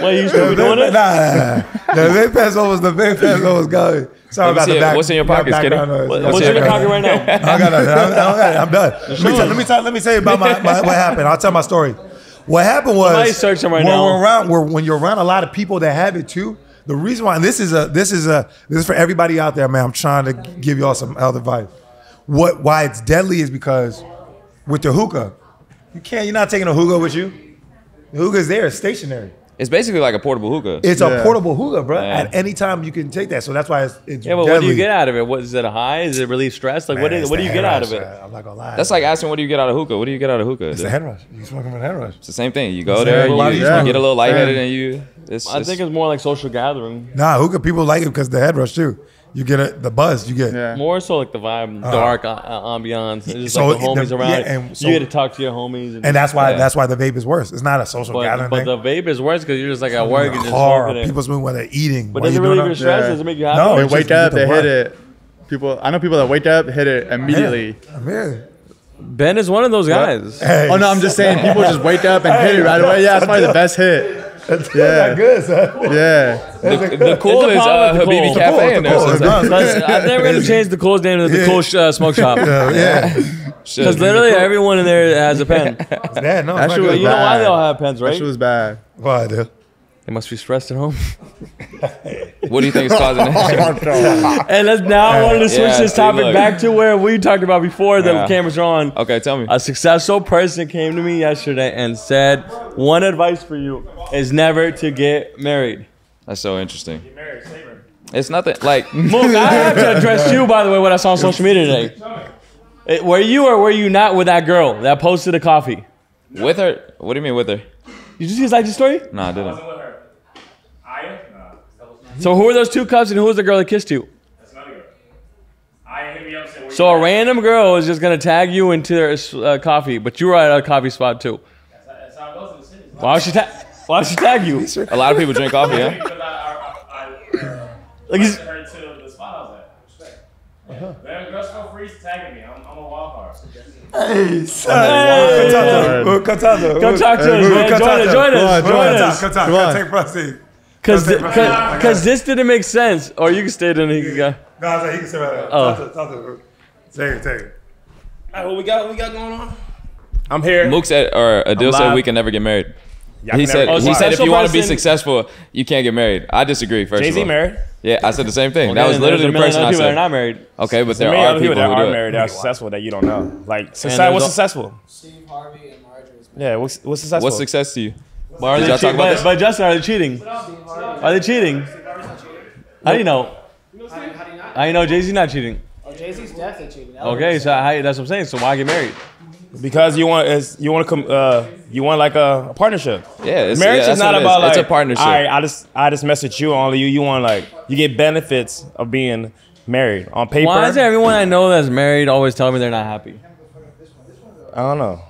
Wait, you still be doing it? Nah. The vape pens almost got me. Sorry about the back. What's in your pockets, Kenny? What's in your pocket right now? I got nothing. I don't got it. I'm done. Let me tell you about what happened. I'll tell my story. What happened was Somebody's searching right now. when you're around a lot of people that have it too. The reason why, and this is for everybody out there, man. I'm trying to give y'all some health advice. Why it's deadly is because with the hookah, you're not taking a hookah with you. The hookah's there, it's stationary. It's basically like a portable hookah. It's a portable hookah, bro. Yeah. At any time you can take that. So that's why it's but deadly. what do you get out of it? What is it, a high? Is it relieve stress? Like, what do you get out of it? I'm not gonna lie. That's like asking, what do you get out of hookah? What do you get out of hookah? It's a head rush. You smoking from a head rush. It's the same thing. You go there, you get a little lightheaded, and I think it's more like social gathering. Nah, hookah people like it because the head rush too. You get the buzz. You get more so like the vibe, dark ambiance. It's just like the homies around. And you get to talk to your homies, and that's why the vape is worse. It's not a social gathering thing. But the vape is worse because you're just like at work and just smoking it. People smoke when they're eating. But does it relieve your stress? Does it make you happy? No, they wake up, they hit it. I know people that wake up, hit it immediately. Ben is one of those guys. Hey. Oh no, I'm just saying people just wake up and hit it right away. Yeah, it's probably the best hit. That's good, son. Yeah. The cool is Habibi Cafe in there. I think we're going to change the Cool's name to the Cool Smoke Shop. Yeah. Because literally everyone in there has a pen. Yeah, no, it's not good. You know why they all have pens, right? That shit was bad. Why, dude? They must be stressed at home. What do you think is causing that? And I wanted to switch this topic back to where we talked about before the cameras are on. Okay, tell me. A successful person came to me yesterday and said, one advice for you is never to get married. That's so interesting. Get married, it's nothing like Mook, I have to address you, by the way, what I saw on social media today. Were you or were you not with that girl that posted a coffee? With her? What do you mean with her? Did you see his IG story? No, I didn't. So who are those two cups and who was the girl that kissed you? That's another girl. So a random girl is just going to tag you into their coffee, but you were at a coffee spot too. That's how it goes in the city. Why would she tag you? A lot of people drink coffee, yeah? Because I Like went her to the spot I was at. That girl's so free tagging me. I'm a wild card. Hey, son. Come talk to us, man. Join us. Come talk. Take proceed. Because this didn't make sense. Or you can stay there and he can go. No, I was like, he can stay right there. Talk to him. Take it. All right, what we got going on? I'm here. Mook said, or Adeel said we can never get married. He said if you want to be successful, you can't get married. I disagree, first Jay-Z of all. married? Yeah, I said the same thing. That was literally the person I said. People that are not married. Okay, but there are are people that who are do married it. that are successful that you don't know. Like, what's successful? Steve Harvey and Marjorie. Yeah, what's successful? What's success to you? But Justin, are they cheating? Are they cheating? How do you know? How do you know Jay-Z not cheating? Oh, Jay-Z's definitely cheating. Okay, so that's what I'm saying. So why get married? Because you want like a partnership. Yeah, marriage is not about like it's a partnership. All right, I just message you only you. You want like you get benefits of being married on paper. Why is everyone I know that's married always telling me they're not happy? I don't know.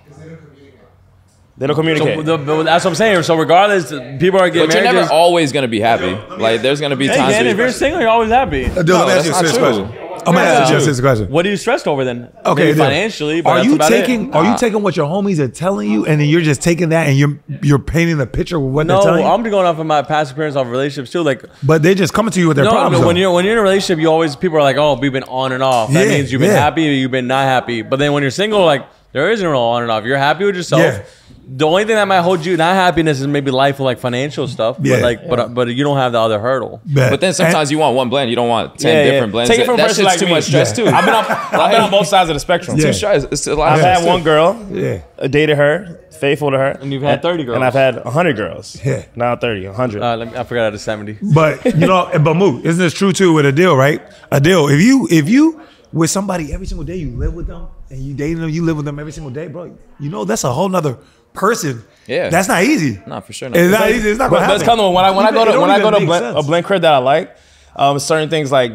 They don't communicate. So that's what I'm saying. So regardless, people are getting married. But you're never always gonna be happy. Like there's gonna be times. If you're single, you're always happy. Let me ask you a serious question. I'm gonna ask you a serious question. What are you stressed over then? Okay, maybe financially, but are you taking what your homies are telling you, and then you're just taking that and you're painting a picture with what they're telling you? No, I'm going off of my past experience of relationships too. Like, but they just coming to you with their problems. No, when you're in a relationship, people are like, oh, we've been on and off. That means you've been happy or you've been not happy. But then when you're single, like there isn't real on and off. You're happy with yourself. Yeah. The only thing that might hold you not happiness is maybe life with like financial stuff, but you don't have the other hurdle. But then sometimes you want one blend, you don't want 10 different blends. Take it from that person shit's like too me. much stress too. I've been on both sides of the spectrum. Too stress. It's a lot. I've had one girl. Yeah. Dated her, faithful to her, and you've had 30 girls, and I've had 100 girls. Yeah. Now 30, 100. I forgot out of 70. But but Mook, isn't this true too with Adeel, right? Adeel, if you with somebody every single day, you live with them and you dating them, you live with them every single day, bro. That's a whole nother person. Yeah, that's not easy. No, for sure not. It's not easy. It's not gonna happen. That's kind of when I go to a blend crib that I like. Certain things like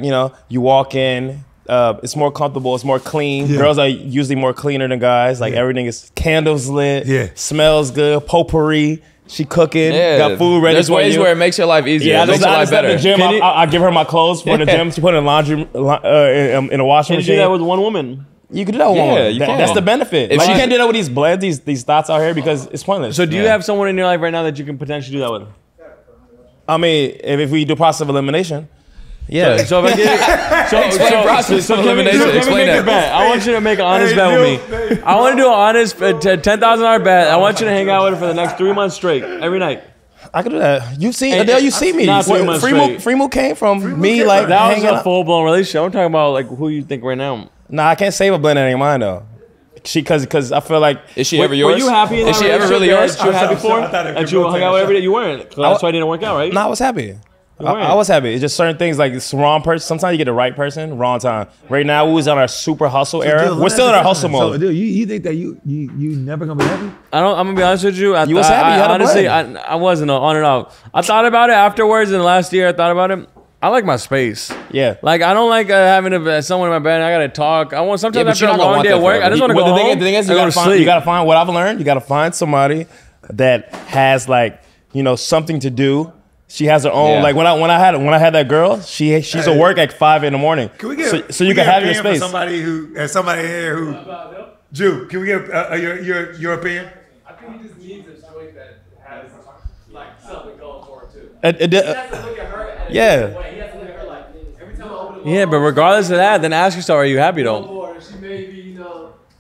you walk in, it's more comfortable, it's more clean. Yeah. Girls are usually more cleaner than guys. Like everything is candles lit, smells good, potpourri. She cooking, got food ready. There's ways where it makes your life easier. Yeah, it makes your life better. The gym, I give her my clothes for the gym. She put it in laundry in a washing machine. You do that with one woman. You can do that with one woman. You can. That's the benefit. Like, you can't do that with these blends, these thoughts out here because it's pointless. So do you have someone in your life right now that you can potentially do that with? I mean, if we do process of elimination. Yeah. So if I get explain process of elimination. Explain that. Bet. I want you to make an honest bet with me. I want to do an honest $10,000 bet. I want you to hang out with her for the next 3 months straight, every night. I could do that. You see, Adele, you see me. Free Mook came from me like that was a full blown relationship. I'm talking about like who you think right now. Nah, I can't save a blend that ain't mine though. Because I feel like is she ever yours? Were you happy? Is she ever really yours? You happy for? And you hung out with every day. You weren't. That's why it didn't work out, right? No, I was happy. I was happy. It's just certain things like it's the wrong person. Sometimes you get the right person, wrong time. Right now, we was on our super hustle era. We're still in our hustle mode. So, you think that you never gonna be happy? I'm gonna be honest with you. You was happy. Honestly, I wasn't on and off. I thought about it afterwards. In the last year, I thought about it. I like my space. Yeah. Like I don't like having someone in my bed and I gotta talk. I want sometimes after a long day at work, I just want to go home. The thing is, you gotta find what I've learned. You gotta find somebody that has like something to do. She has her own like when I had that girl, she's at work at 5 in the morning. Can we get so you can have your space? Somebody here who Jew, can we get your opinion? I think he just needs a joint that has like something going for him too. He has to look at her. He has to look at her like every time I open the Yeah, but regardless of that, then ask yourself, are you happy though? She may be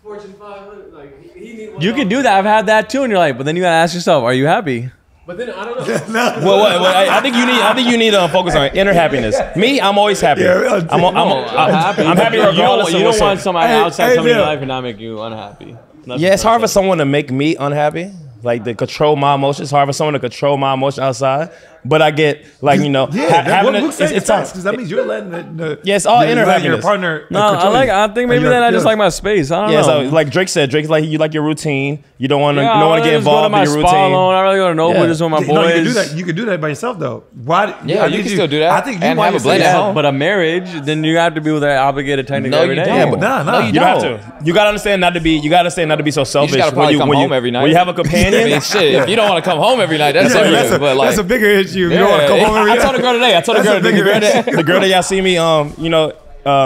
Fortune 500. Like he needs. You can do that. I've had that too in your life, but then you gotta ask yourself, are you happy? But then I don't know. I think you need to focus on inner happiness. Me, I'm always happy. Yeah, I'm happy. I'm happy regardless. You don't want somebody outside coming in your life and not make you unhappy. Yeah, it's hard for someone to make me unhappy. Like to control my emotions. It's hard for someone to control my emotions outside. But I get like having it's tough because that means you're letting it's all inner happiness. Your partner. No, I think maybe then I just like my space. I don't know. So like Drake said, Drake's like you like your routine. You don't want to get involved in your routine. I really go to Noble just with my boys. No, you can do that. You can do that by yourself though. Why? Yeah, you can still do that. I think you and might have a blend at home. But a marriage, then you have to be with that obligated technically every day. Yeah, but no, you don't have to. You gotta understand not to be. You gotta understand not to be so selfish. You just gotta probably come home every night. When you have a companion, I mean, shit. If you don't want to come home every night, that's different. But like, that's a bigger issue. You don't want to come home every night. I told the girl today. The girl that y'all see me,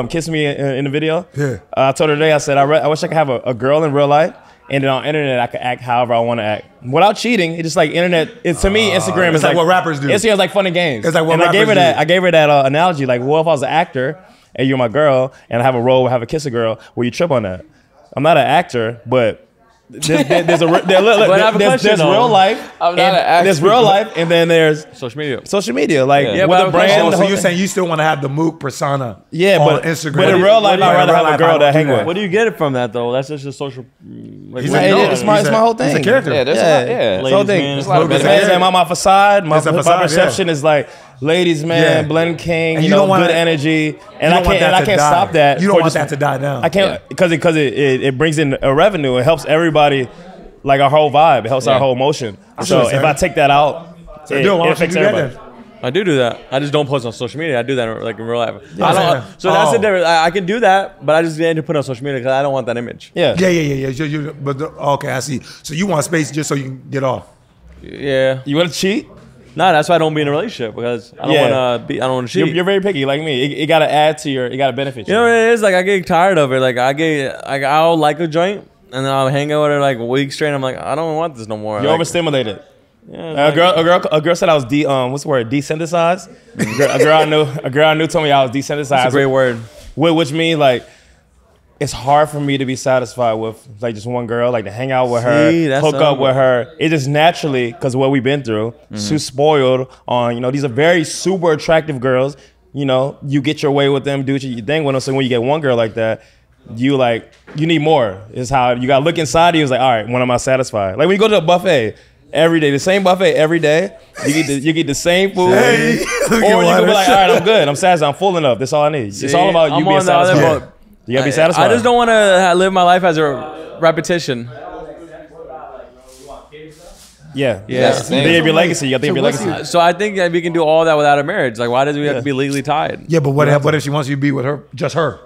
kissing me in the video. Yeah. I told her today. I said, I wish I could have a girl in real life, and then on internet I could act however I want to act without cheating. It's just like internet. It's to me, Instagram is like what rappers do. Instagram's like fun and games. It's like what and rappers do. I gave her that analogy. Like, well, if I was an actor and you're my girl, and I have a role where I have a kiss a girl, will you trip on that? I'm not an actor, but. There's real life. There's real life, and then there's social media, like with a brand. So you're saying you still want to have the Mook persona? Yeah, on Instagram. But in real life, I'd rather have a girl that hang with. What do you get it from that though? That's just a social. It's my whole thing. It's a character. Yeah, there's whole thing. My facade, my perception is like. Ladies, man, blend king, and you don't want good energy, and I can't stop that. You don't want that to die down. I can't because it brings in a revenue. It helps everybody, like our whole vibe. It helps our whole motion. So if I take that out, it affects everybody. I do that. I just don't post on social media. I do that like in real life. So that's the difference. I can do that, but I just need to put it on social media because I don't want that image. Yeah. Okay, I see. So you want space just so you can get off. Yeah. You want to cheat? No, that's why I don't be in a relationship because I don't want to. I don't want to cheat. You're very picky, like me. It got to add to it got to benefit you. You know what it is? Like I get tired of it. Like I'll like a joint and then I'll hang out with her like a week straight. And I'm like, I don't want this no more. You're overstimulated. Yeah, a girl said I was what's the word? Desensitized. a girl I knew told me I was desensitized. That's a great word. Which means like. It's hard for me to be satisfied with like just one girl, like to hang out with her, hook up with her. It just naturally, because what we've been through, too spoiled on, these are very super attractive girls. You get your way with them, do your thing with them. So when you get one girl like that, you need more. Is how you gotta look inside you. It's like, all right, when am I satisfied? Like when you go to a buffet every day, the same buffet every day, you get the same food. Or you can be like, all right, I'm good. I'm satisfied. I'm full enough. That's all I need. It's all about you being satisfied. You gotta be satisfied. I just don't want to live my life as a repetition. Yeah. You have your legacy. You gotta think of your legacy. So I think that we can do all that without a marriage. Like, why does we have to be legally tied? Yeah, but what if she wants you to be with her, just her?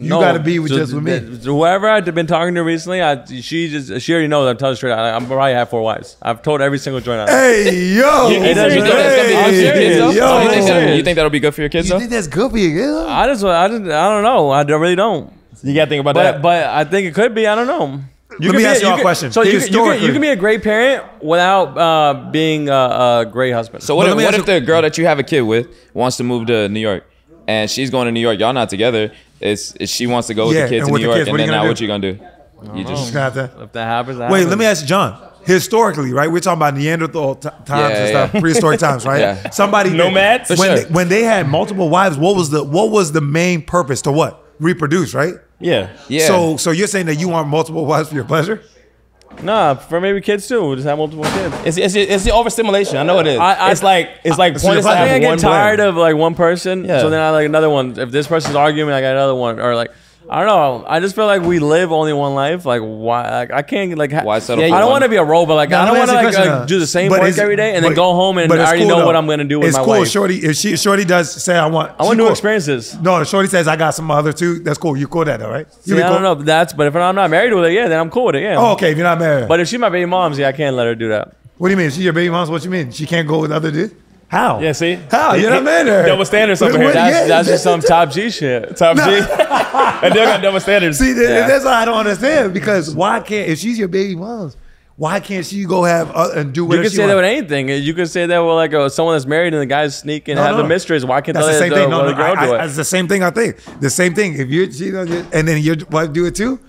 You got to be with just with me. Whoever I've been talking to recently, she already knows. I'm telling her straight. I'm probably have 4 wives. I've told every single joint out. Hey yo, you think that'll be good for your kids? You think that's good for your kids? I don't know. I really don't. You gotta think about that. But I think it could be. I don't know. Let me ask you a question. So you can be a great parent without being a great husband. So what if the girl that you have a kid with wants to move to New York, and she's going to New York, y'all not together? She wants to go with the kids to New York, and then now what you gonna do? You just have to. If that happens, wait. Let me ask you, John. Historically, right? We're talking about Neanderthal times and stuff, prehistoric times, right? Yeah. Somebody nomads. When they had multiple wives, what was the main purpose to what? Reproduce, right? Yeah. So you're saying that you want multiple wives for your pleasure? Nah, for maybe kids too. We'll just have multiple kids. It's the overstimulation. I know it is. It's like pointless. I think I get tired of like one person, so then I like another one. If this person's arguing, I got another one, or like. I don't know. I just feel like we live only one life. Like why? Like, I can't like. Why settle? I don't want to be a robot. Like I don't want to like do the same work every day and then go home and I already know what I'm gonna do with my wife. It's cool, Shorty. If Shorty does say I want new experiences. No, Shorty says I got some other too. That's cool. You cool with that though, right? I don't know. But if I'm not married with her, yeah, then I'm cool with it. Yeah. Oh, okay. If you're not married. But if she's my baby mom, I can't let her do that. What do you mean? She's your baby mom? What you mean? She can't go with other dudes? How? Yeah, see? How? You're not married to her. Double standards over here. That's just some top G shit. Top G. And they got double standards. See, that's what I don't understand. Because why can't, if she's your baby mom, why can't she go have and do whatever you can say that with anything. You can say that with like someone that's married and the guy's sneaking and have the mistress. Why can't the same thing? The girl do it? It's the same thing. I think the same thing. If you and then your wife do it too,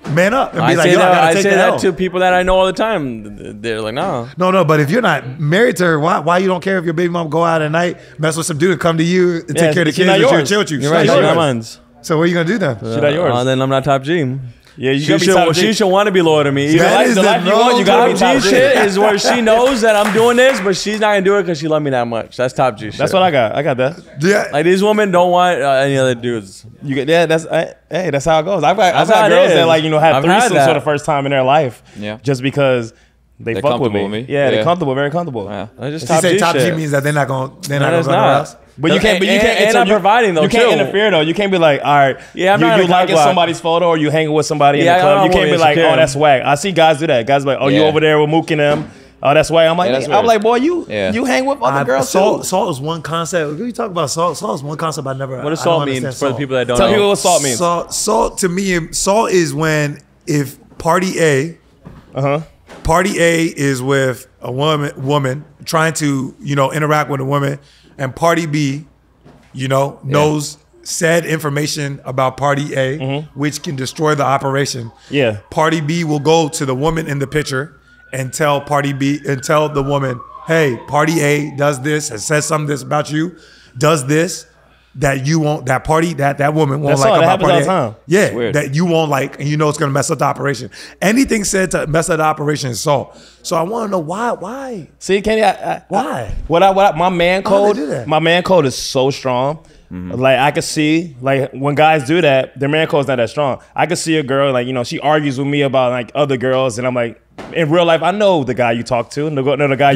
man up and be like, yo, I say that to people that I know all the time. They're like, no. But if you're not married to her, why you don't care if your baby mom go out at night, mess with some dude, and come to you and take care of the kids and chill with you? You're right. She's not mine. So what are you gonna do then? She's not yours. Then I'm not top G. Yeah, she should want to be loyal to me. That is the life you want. You gotta be top G shit is where she knows that I'm doing this, but she's not gonna do it because she love me that much. That's top G shit. That's what I got. I got that. Yeah. Like these women don't want any other dudes. You get that's how it goes. I've got girls that like had threesomes for the first time in their life. Yeah. Just because they fuck with me. Yeah, they're comfortable, very comfortable. Yeah. Just top G means that they're not gonna go anywhere else. But you can't. And I'm providing though. You can't interfere though. You can't be like, all right, yeah, you liking somebody's photo or you hanging with somebody in the club. You can't be like, oh, that's swag. I see guys do that. Guys be like, oh, you over there with Mook and them. Oh, that's why I'm like, boy, you hang with other girls too. Salt is one concept. When you talk about salt, salt is one concept I never. What does salt mean for the people that don't know? Tell people what salt means. Salt to me, salt is when if party A, party A is with a woman trying to interact with a woman, and party B, knows said information about party A, which can destroy the operation. Yeah. Party B will go to the woman in the picture and tell party B and tell the woman, hey, party A does this and says something this about you, does this that you won't, that party, that woman won't like about party A. Yeah, that you won't like, and it's gonna mess up the operation. Anything said to mess up the operation is salt. So I want to know why. See, Kenny, why? What my man code is so strong. Like I could see, like when guys do that, their man code's not that strong. I could see a girl, like she argues with me about like other girls, and I'm like, in real life, I know the guy you talk to, know the guy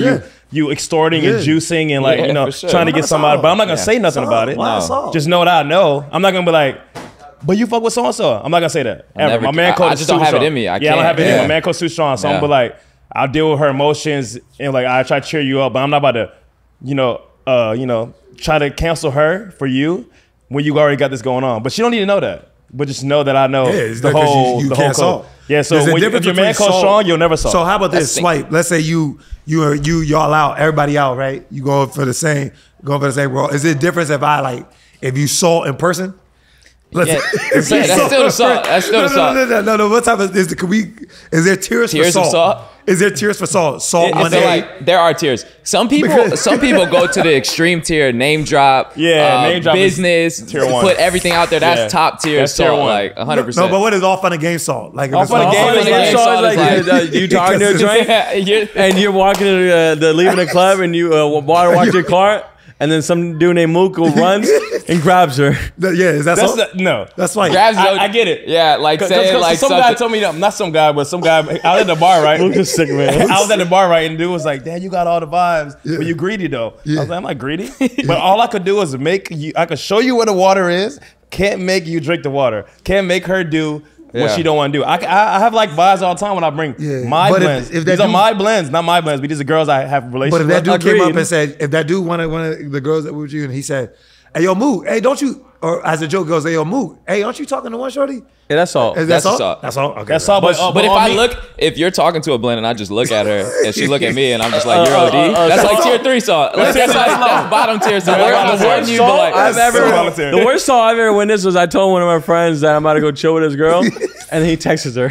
you extorting and juicing and like trying to get somebody, but I'm not gonna say nothing about it. No. Just know that I know. I'm not gonna be like, but you fuck with so and so. I'm not gonna say that ever. My man code I just don't have it in me. I don't have it in me. My man code's too strong, so I'm be like, I'll deal with her emotions and like I try to cheer you up, but I'm not about to, try to cancel her for you when you already got this going on. But she don't need to know that. But just know that I know the whole code. Yeah, so if your man code's strong, you'll never salt. So how about this swipe? Let's say y'all out, everybody out, right? You going for the same world. Is it a difference if you salt in person? That's still the salt. That's still the salt. No. What type of is there tiers for salt? Of salt? Is there tiers for salt? Salt on there are tiers. Some people go to the extreme tier, name drop, name drop business, tier 1. Put everything out there. That's top tier that's salt, tier 1. like 100%. No, but what is all fun and game salt? Like all fun and game salt is like you talking to a joint and you're walking to leaving the club and you wash your car. And then some dude named Mook runs and grabs her. Is that salt? No. That's right. I get it. Yeah, like saying like some guy told me, not some guy, but some guy, I was at the bar, right? Mook is sick, man. I was at the bar, right? And the dude was like, Dad, you got all the vibes, but you greedy though. I was like, I'm not greedy. But all I could do is I could show you where the water is, can't make you drink the water. Can't make her do what she don't want to do. I have like vibes all the time when I bring my blends. If these are my blends, not my blends, but these are girls I have relationships with. But if that dude came up and said, if that dude one of the girls that were with you, and he said, "Hey, yo, Mook, hey, don't you?" Or as a joke goes, "Hey, yo, Mook, hey, aren't you talking to one shorty?" Yeah, that's all. That's all. all. That's all. Okay, that's all. But if you're talking to a blend and I just look at her and she look at me and I'm just like, you're OD. That's like tier 3 song. Like, that's bottom tier song. The worst song I've ever witnessed was I told one of my friends that I'm about to go chill with this girl, and he texts her.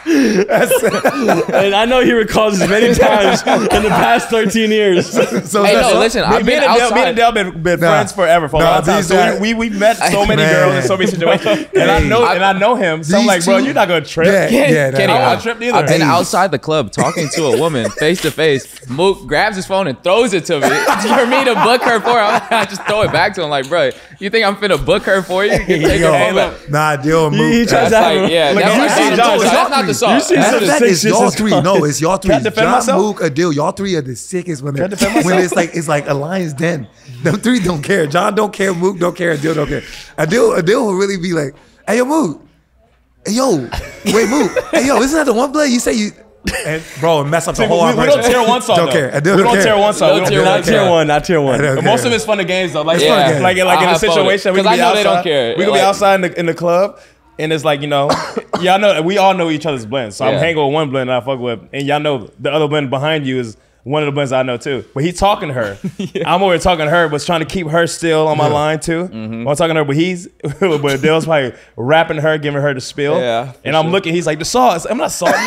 And I know he recalls this many times in the past 13 years. So hey, no, listen, I've been outside. Me and Adele been friends forever for a long time. So we've met so many girls in so many situations, and I know him. So I'm like, bro, you're not gonna trip. Kenny, I won't trip either. I've been outside the club talking to a woman face to face. Mook grabs his phone and throws it to me for me to book her for. I just throw it back to him like, bro, you think I'm finna book her for you? You can take her home back. Nah, Adeel and Mook. That's like, that's not the song. That is y'all three. No, it's y'all three. John, Mook, Adeel. Y'all three are the sickest when it's like a lion's den. Them three don't care. John don't care. Mook don't care. Adeel don't care. Adeel will really be like, "Hey, yo, Mook. Hey, yo, wait, Mook. Hey, yo, isn't that the one blade you say you?" And bro, mess up the whole operation. We don't tear one song. Don't care. We don't tear one song. Not tier one. Most of it's fun and games though. Like in a situation, we can be outside. They don't care. We can be outside in the club. And it's like, you know, y'all know, we all know each other's blends. So I'm hanging with one blend that I fuck with. And y'all know the other blend behind you is one of the blends I know too. But he's talking to her. I'm over talking to her, but trying to keep her still on my line too. I'm talking to her, but but Dale's probably rapping her, giving her the spill. Yeah. And I'm looking, he's like, the sauce. I'm not salty.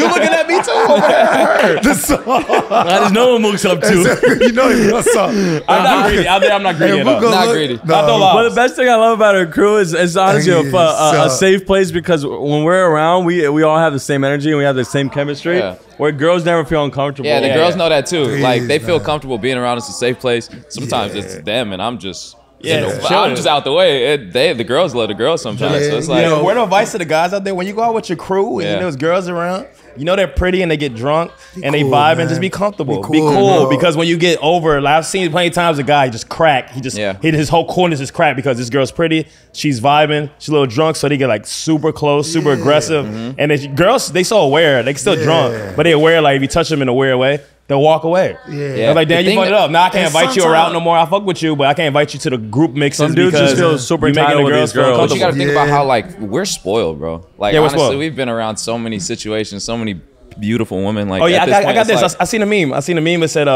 You looking at me too? Over her. The sauce. I just know what Mook's up to. You know he's not salty. I'm not greedy. Out there, I'm not greedy at all. Not greedy. But the best thing I love about our crew is honestly a safe place, because when we're around, we all have the same energy and we have the same chemistry. Yeah. Where girls never feel uncomfortable. Yeah, the girls know that too. Like they feel comfortable being around us, a safe place. Sometimes it's them and I'm just I'm just out the way. The girls love the girls sometimes. So it's like, word of advice to the guys out there: when you go out with your crew and there's girls around, you know they're pretty and they get drunk and they vibe, and just be comfortable. Be cool because when you get over, I've seen plenty of times a guy just crack. His whole corners is cracked because this girl's pretty, she's vibing, she's a little drunk, so they get like super close, super aggressive. And girls, they so aware, they still drunk, but they aware, like if you touch them in a weird way, they'll walk away. They're like, damn, you fucked it up. Now I can't invite you around no more. I fuck with you, but I can't invite you to the group mixes. Some dudes just feel super entitled with these girls. But you gotta think about how like we're spoiled, bro. Like honestly, we've been around so many situations, so many beautiful women. Like, I got this. I seen a meme. I seen a meme that said,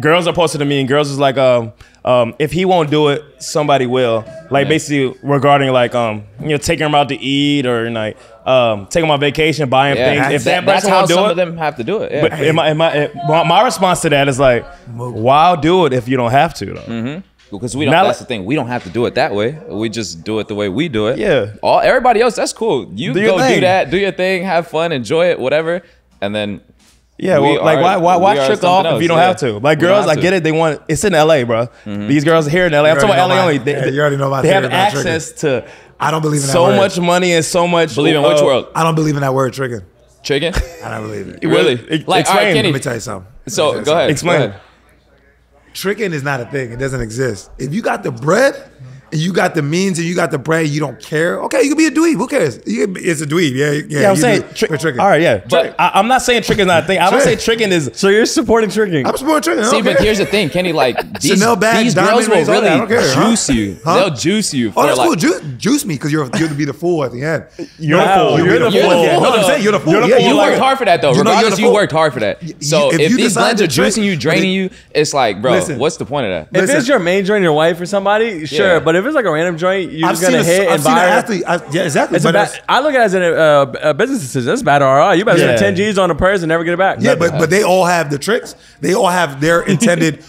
girls are posted to me, and girls is like, if he won't do it, somebody will. Like basically regarding like, taking him out to eat or like, taking him on vacation, buying things. If that person won't do it, some of them have to do it. Yeah. But my response to that is like, why do it if you don't have to though? Because we don't. That's the thing. We don't have to do it that way. We just do it the way we do it. Yeah. Everybody else, that's cool. You go do that, do your thing, have fun, enjoy it, whatever, and then. Yeah, why trick off if you don't have to? Like girls, I get it. They want it's in LA, bro. These girls are here in LA. I'm talking about LA only. You already know about. They have access to. I don't believe in that so word. much money and so much. Believe in which world? I don't believe in that word, tricking. Tricking? I don't believe it. Really? Like, all right, Kenny, let me tell you something. So go ahead. Explain. Tricking is not a thing. It doesn't exist. If you got the bread, and you got the means, and you got the bread, you don't care. Okay, you can be a dweeb. Who cares? It's a dweeb. Yeah. I'm saying tricking. All right, yeah. But I'm not saying tricking is not a thing. I don't say tricking is. So you're supporting tricking? I'm supporting tricking. See, but here's the thing, Kenny. Like these girls will really juice you. They'll juice you. Oh, that's cool. Juice me because you're to be the fool at the end. You're the fool. You're the fool. I'm saying you're the fool. You worked hard for that though. Regardless, you worked hard for that. So if these blends are juicing you, draining you, it's like, bro, what's the point of that? If it's your main joint, your wife or somebody, sure. But if it's like a random joint, you're just gonna hit and buy it. Yeah, exactly. I look at it as a business decision. That's bad ROI. You better spend 10 G's on a purse and never get it back. Yeah, but they all have the tricks. They all have their intended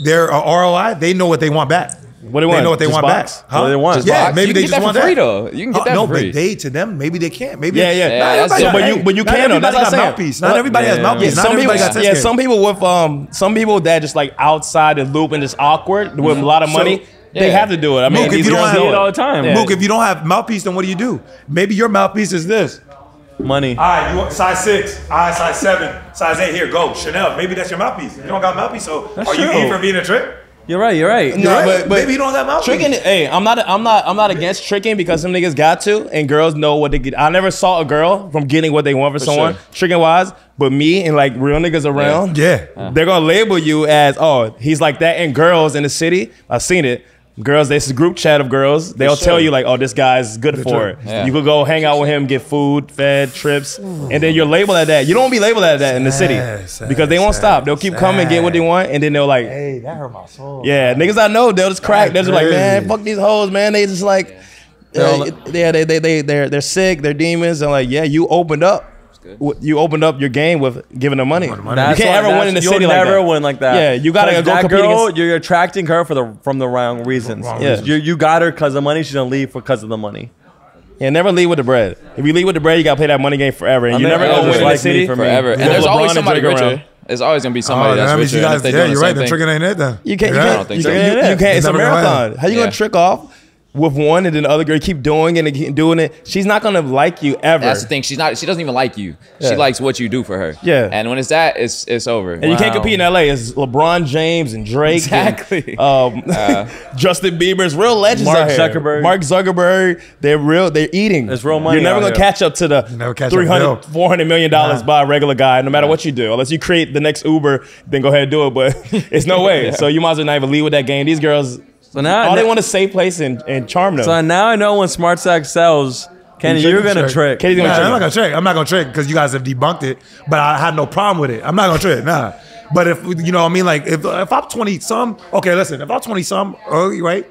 their ROI. They know what they want back. What do they want? They know what they want back. What do they want? Yeah, maybe they just want that. Free though. You can get that for free. No, but to them, maybe they can't. Maybe but you can though. That's what I'm saying. Mouthpiece. Not everybody has mouthpiece. Not everybody got test game. Some people with some people that just like outside the loop and just awkward with a lot of money. They have to do it. I mean, Mook, if you don't have it all the time. Mook, if you don't have mouthpiece, then what do you do? Maybe your mouthpiece is this. Money. All right, you want size 6. All right, size 7. Size 8. Here, go. Chanel. Maybe that's your mouthpiece. You don't got mouthpiece, so are you in for being a trick? You're right. No, but maybe you don't have mouthpiece. Tricking. Hey, I'm not against tricking because some niggas got to, and girls know what they get. I never saw a girl from getting what they want for someone, tricking wise. But me and like real niggas around, they're gonna label you as, oh, he's like that. And girls in the city, I've seen it. Girls, this is a group chat of girls. They'll tell you like, oh, this guy's good for it. Yeah. You could go hang out with him, get food, fed, trips, and then you're labeled at that. You don't want to be labeled at that in the city because they won't stop. They'll keep coming, get what they want, and then they'll like, hey, that hurt my soul. Yeah, niggas I know, they'll just crack. They're just like, man, fuck these hoes, man. They just like, they're sick, they're demons, and like, yeah, you opened up. You opened up your game with giving them money. You can't ever win in the city like that. You'll never win like that. Yeah, you gotta go that compete girl, against. you're attracting her from the wrong reasons. You got her because of money. She's gonna leave because of the money. Yeah, never leave with the bread. If you leave with the bread, you gotta play that money game forever. And you never gonna win in the city forever. And there's always somebody richer. There's always gonna be somebody that's richer. Yeah, you're right. The tricking ain't it then. You can't. It's a marathon. How you gonna trick off with one and then the other girl keep doing it and keep doing it? She's not gonna like you ever. That's the thing. She doesn't even like you. She likes what you do for her. Yeah. And when it's that, it's over. And you can't compete in LA. It's LeBron James and Drake. Exactly. And, Justin Bieber's real legends. Mark Zuckerberg. They're eating. It's real money. You're never gonna catch up to the $300-400 million by a regular guy, no matter what you do. Unless you create the next Uber, then go ahead and do it. But it's no way. So you might as well not even lead with that game. These girls. So now, they want a safe place and charm them. So now I know when Smart Sack sells, Kenny, you're gonna trick. I'm not gonna trick. I'm not gonna trick because you guys have debunked it. But I had no problem with it. I'm not gonna trick. Nah. But if you know what I mean, like if I'm 20 some, okay, listen. If I'm 20 some early, right?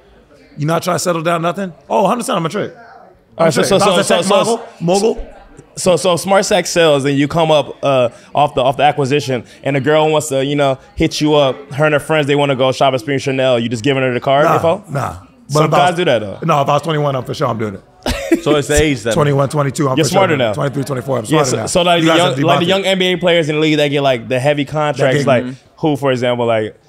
You not trying to settle down nothing? Oh, 100%, I'm a trick. All right, so mogul. So Smart Sack sells, and you come up off the acquisition, and the girl wants to hit you up. Her and her friends, they want to go shop at Spring Chanel. You just giving her the card info? Nah. Some guys do that though. No, if I was 21, I'm for sure I'm doing it. So it's the age then. 21, 22. You're smarter now. 23, 24. I'm smarter now. So like the young NBA players in the league that get like the heavy contracts, like who, for example, like.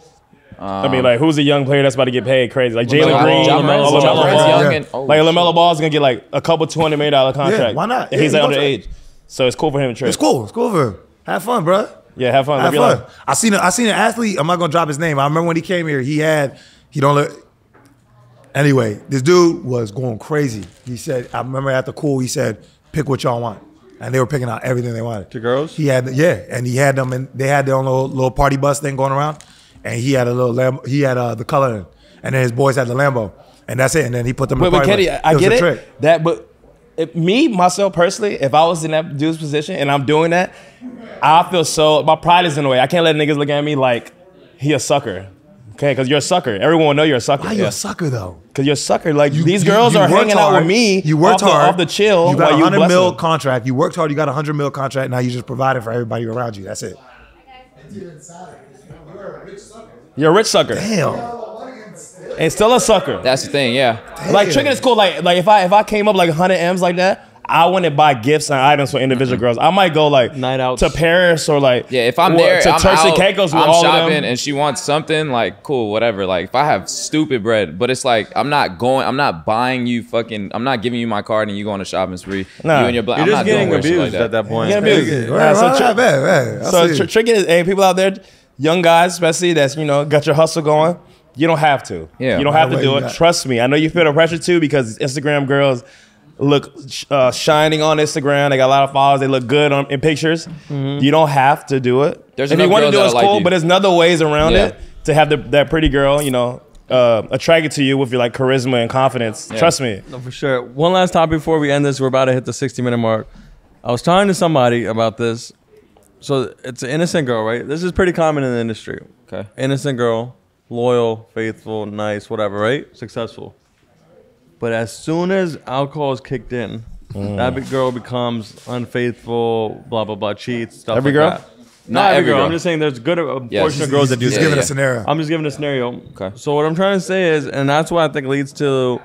I mean, like, who's a young player that's about to get paid crazy? Like Jalen Green, LaMelo Ball. Like LaMelo Ball's gonna get like a couple $200 million contract. Yeah, why not? If he's like underage, so it's cool for him to trade. It's cool for him. Have fun, bro. Yeah, have fun. Have fun. I seen an athlete. I'm not gonna drop his name. I remember when he came here. He don't look. Anyway, this dude was going crazy. He said, I remember at the Cool, he said, pick what y'all want. And they were picking out everything they wanted. To girls? He had them, and they had their own little party bus thing going around. And he had a little Lambo, he had the color in. And then his boys had the Lambo. And that's it. And then he put them in the party bus. I get it. Me, myself personally, if I was in that dude's position and I'm doing that, I feel so, my pride is in the way. I can't let niggas look at me like he a sucker. Okay, because you're a sucker. Everyone will know you're a sucker. Why you a sucker though? Because you're a sucker. Like these girls are hanging out with me. You worked hard off the chill. You got a $100 million contract. You worked hard. You got a $100 million contract. Now you just provided for everybody around you. That's it. You're a rich sucker. Damn. And still a sucker. That's the thing, yeah. Damn. Like tricking is cool. Like if I came up like 100 M's like that, I wouldn't buy gifts and items for individual girls. I might go like night out to Paris or like if I'm there, to I'm Turks and out, Caicos with I'm all shopping of them. and she wants something like cool, whatever. Like if I have stupid bread, but it's like I'm not buying you fucking. I'm not giving you my card and you go on a shopping spree. Nah. You and your You're I'm just not getting doing abused like that. at that point. So tricking is, hey, people out there, young guys especially that's got your hustle going. You don't have to. Yeah. You don't have to do it. Trust me. I know you feel the pressure too because Instagram girls look shining on Instagram. They got a lot of followers. They look good in pictures. Mm-hmm. You don't have to do it. If you want to do it, it's cool. But there's other ways around it to have that pretty girl, attracted to you with your like charisma and confidence. Yeah. Trust me. No, for sure. One last topic before we end this. We're about to hit the 60-minute mark. I was talking to somebody about this. So it's an innocent girl, right? This is pretty common in the industry. Okay. Innocent girl, loyal, faithful, nice, whatever, right? Successful. But as soon as alcohol is kicked in, that big girl becomes unfaithful, blah, blah, blah, cheats, stuff every like girl? that. Not every girl. I'm just saying there's a portion of girls that do that. Just giving a scenario. I'm just giving a scenario. Okay. So what I'm trying to say is, and that's what I think leads to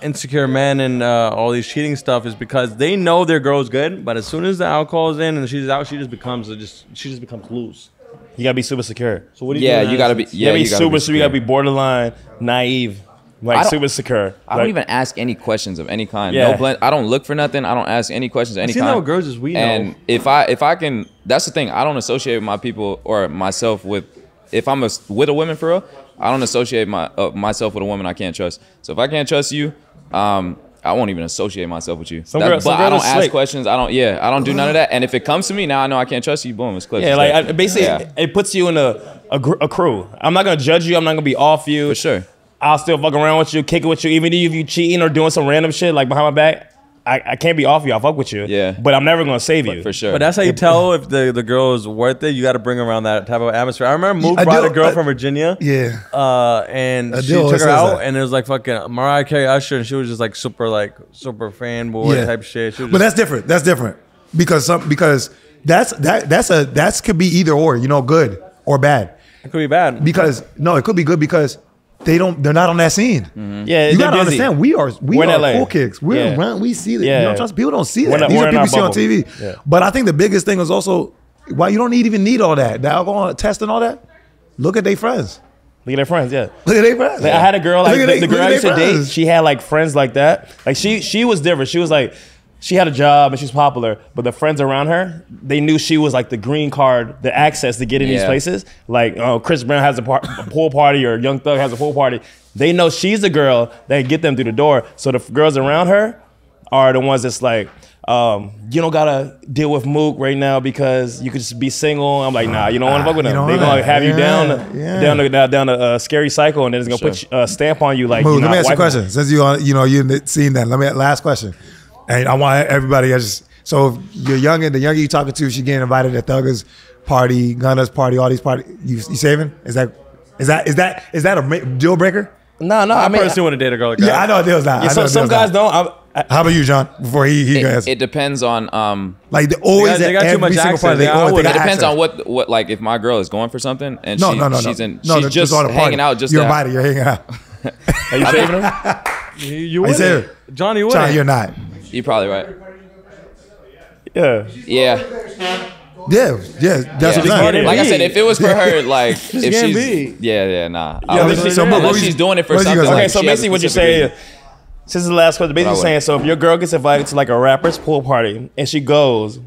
insecure men and all these cheating stuff, is because they know their girl's good, but as soon as the alcohol is in and she's out, she just becomes loose. You gotta be super secure. So what do you do? You gotta be. Yeah, you gotta be super. You gotta be borderline naive. Like super secure. I don't even ask any questions of any kind. Yeah. No blend. I don't look for nothing. I don't ask any questions of any kind. How girls just we know. And if I can, that's the thing. I don't associate my people or myself with if I'm with a woman for real, I don't associate myself with a woman I can't trust. So if I can't trust you, I won't even associate myself with you. But I don't ask questions. I don't do none of that. And if it comes to me, now I know I can't trust you. Boom, it's clipped. Yeah, like basically, it puts you in a crew. I'm not gonna judge you. I'm not gonna be off you. For sure. I'll still fuck around with you, kick it with you, even if you cheating or doing some random shit like behind my back. I can't be off you. I'll fuck with you. Yeah. But I'm never gonna save you. For sure. But that's how you tell if the girl is worth it. You got to bring around that type of atmosphere. I remember Mook brought a girl from Virginia. Yeah. And Adeel she took her out, that. and it was like fucking Mariah Carey, Usher, and she was just like super fanboy type shit. But that's different. That's different because that's could be either or. You know, good or bad. It could be bad because it could be good because they're not on that scene. Mm-hmm. Yeah, you gotta understand. We are LA. Cool Kicks. We're around. We see that. Yeah. You know, people don't see that. These These are are people you see on bubble. TV. Yeah. But I think the biggest thing is also why you don't even need all that. The alcohol test and all that. Look at their friends. Look at their friends. Yeah. Look at their friends. Like, I had a girl like the girl I used to date. friends. She had like friends like that. Like she was different. She was like. She had a job and she's popular, but the friends around her, they knew she was like the green card, the access to get in these places. Like Chris Brown has a pool party or Young Thug has a pool party. They know she's the girl that get them through the door. So the girls around her are the ones that's like, you don't gotta deal with Mook right now because you could just be single. I'm like, nah, you don't want to fuck with them. They're gonna have you down a scary cycle, and then it's gonna put a stamp on you. Like, Mook, let me ask you a question. Since you've seen that, let me last question. And I want everybody so if you're younger, the younger you talking to, she getting invited to Thugger's party, Gunna's party, all these parties. You saving? Is that a deal breaker? No. I personally want to date a girl like that. Yeah, I know Adeel's not. Yeah, some guys don't. How about you, John? Before he goes. It depends on like they always they got too much single access. party. It depends on what like if my girl is going for something and she's just hanging out. Just you're invited. You're hanging out. Are you saving them? You would. Johnny would. John, you're not. You're probably right. Yeah. Yeah. That's what I'm saying. Like I said, if it was for her, like if can't she's be. nah. So unless she's doing it for something. Okay, so basically what you're saying, this is the last question. Basically saying, so if your girl gets invited to like a rapper's pool party and she goes,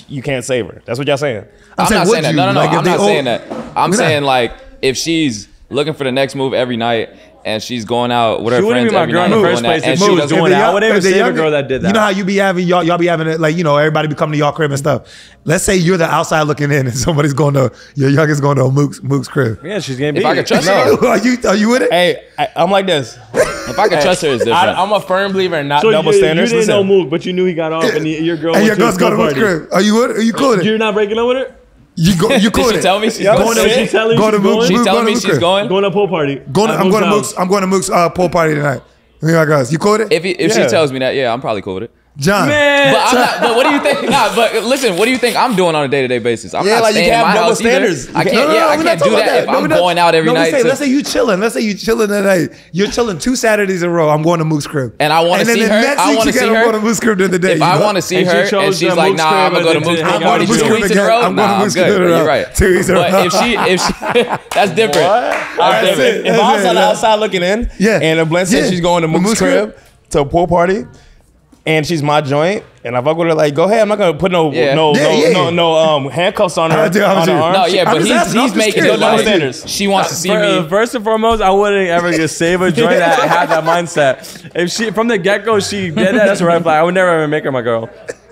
you can't save her. That's what y'all saying. I'm not saying that. No. I'm not saying that. I'm saying like if she's looking for the next move every night. And she's going out with her friends every night. She wouldn't be my girl in the first place. If she was doing that, I would even save a girl that did that. You know how you be having y'all be having it like everybody be coming to y'all crib and stuff. Let's say you're the outside looking in and somebody's going to your youngest going to Mook's crib. Yeah, she's gonna be. If I could trust her, are you with it? Hey, I'm like this. If I could trust her, it's different. I'm a firm believer in not double standards. You didn't know Mook, but you knew he got off, and your girl. And your girl's going to Mook's crib. Are you with it? Are you cool with it? You're not breaking up with her. You cool Did with she it? tell me she's going? She telling you She telling me she's going. Going to a pool party. I'm going to Mook's pool party tonight. You cool with it? If she tells me that, yeah, I'm probably cool with it. John. Man. But I'm not. But what do you think? Nah. But listen, what do you think I'm doing on a day-to-day basis? I'm not like you staying in can't my have double house either. standards. I can't. I can't do that if I'm going out every night. Let's say you chilling. Let's say you chilling tonight. You're chilling 2 Saturdays in a row. I'm going to Mook's crib. And I want to see her. I want to see her. I'm going to Mook's crib the other day. If I want to see her and she's like, nah, I'm gonna go to Mook's crib party 2 weeks in a row. Nah, I'm good. You're right. 2 weeks in a row. But if she, that's different. If I was on the outside looking in, and a Blend says she's going to Mook's crib to a pool party, and she's my joint, and I fuck with her like, go ahead. I'm not gonna put no handcuffs on her. On her arm. No, yeah, but he's making it double standards. She wants to see me. First and foremost, I wouldn't ever just save a joint that had that mindset. If she from the get go she did that, that's a red flag. I would never ever make her my girl.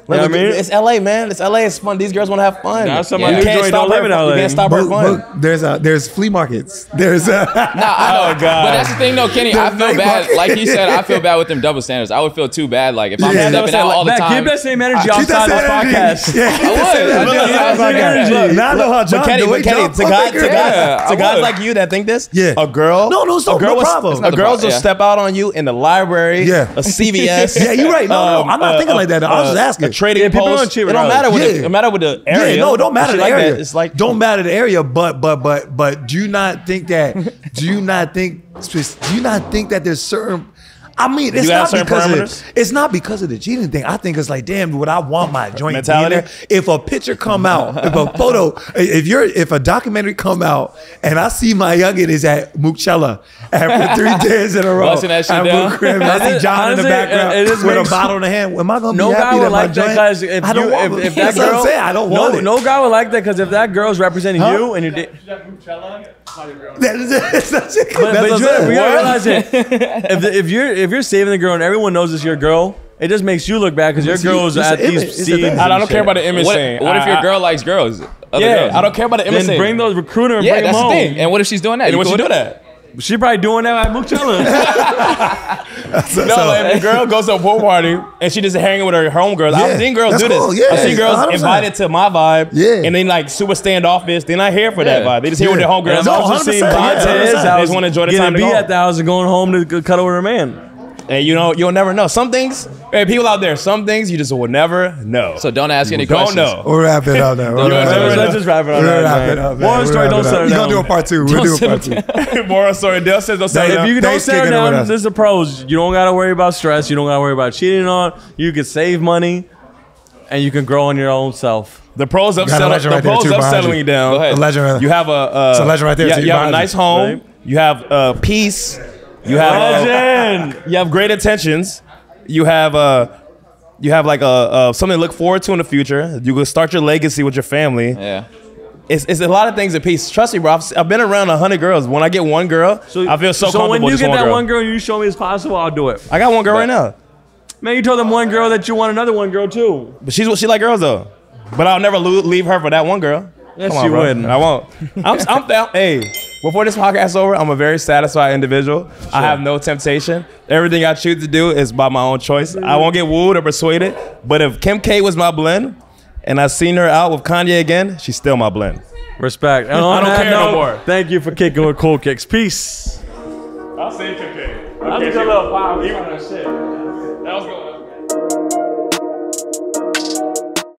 You know what I mean? It's LA, man. It's LA. It's fun. These girls want to have fun. That's somebody who don't live in LA. You can't stop her fun. There's flea markets. There's I know. God. But that's the thing, though, Kenny. I feel bad. Like he said, I feel bad with them double standards. I would feel too bad. Like if I'm stepping out all the time. Keep that same energy outside this podcast. I would. Now I know how John do it. To guys like you that think this, a girl, no problem. A girl will step out on you in the library, a CVS. Yeah, you're right. No, I'm not thinking like that. I was just asking. A trading post. It don't matter with it matter with the area. Yeah, no, it don't matter the area. It's like don't matter the area, but do you not think that there's certain I mean, it's not because of the cheating thing. I think it's like, damn, would I want my joint mentality? If a picture come out, if a photo, if a documentary come out, and I see my youngin is at Mookchella after 3 days in a row, at Mook crib, and I see John in the background with a bottle in the hand. Am I gonna be happy that my joint? I don't want it. That's what I'm saying. I don't want it. No guy would like that because if that girl's representing you and you're. If you're saving the girl and everyone knows it's your girl, it just makes you look bad because your girl's at these scenes. I don't care about the image thing. What if your girl likes girls? Yeah, I don't care about the image thing. Then bring those recruiter and bring them home. Yeah, that's the thing. And what if she's doing that? What she do that? She probably doing that at Mookchella. If a girl goes to a pool party and she just hanging with her homegirls, I've seen girls do this. I've seen girls 100%. Invited to my vibe, and then like super standoffish. They're not here for that vibe. They just here with their homegirls. I've seen They just want to enjoy the time to go at the house and going home to cuddle with her man. And you'll never know. Some things, people out there, some things you just will never know. So don't ask any questions. Don't know. We'll wrap it up there. Let's just wrap it up. Moral story, don't settle down. We're going to do a part 2. We'll do a part 2. Moral story, Dale says don't settle down. If you don't settle down, this is the pros. You don't got to worry about stress. You don't got to worry about cheating on. You can save money. And you can grow on your own self. The pros of settling you down. Go ahead. You have a legend right there. You have a nice home. You have peace. You have great intentions. You have like something to look forward to in the future. You can start your legacy with your family. Yeah. It's a lot of things in peace. Trust me, bro. I've been around 100 girls. When I get one girl, I feel so comfortable. So when you get that one girl, you show me it's possible, I'll do it. I got one girl right now. Man, you told them one girl that you want another one girl too. But she like girls though. But I'll never leave her for that one girl. Yes, you wouldn't. I won't. I'm down. Hey, before this podcast is over, I'm a very satisfied individual. Sure. I have no temptation. Everything I choose to do is by my own choice. I won't get wooed or persuaded. But if Kim K was my blend, and I seen her out with Kanye again, she's still my blend. Respect. I don't care no more. Thank you for kicking with Cool Kicks. Peace. I'll say Kim K. That's a good little pop. That was good.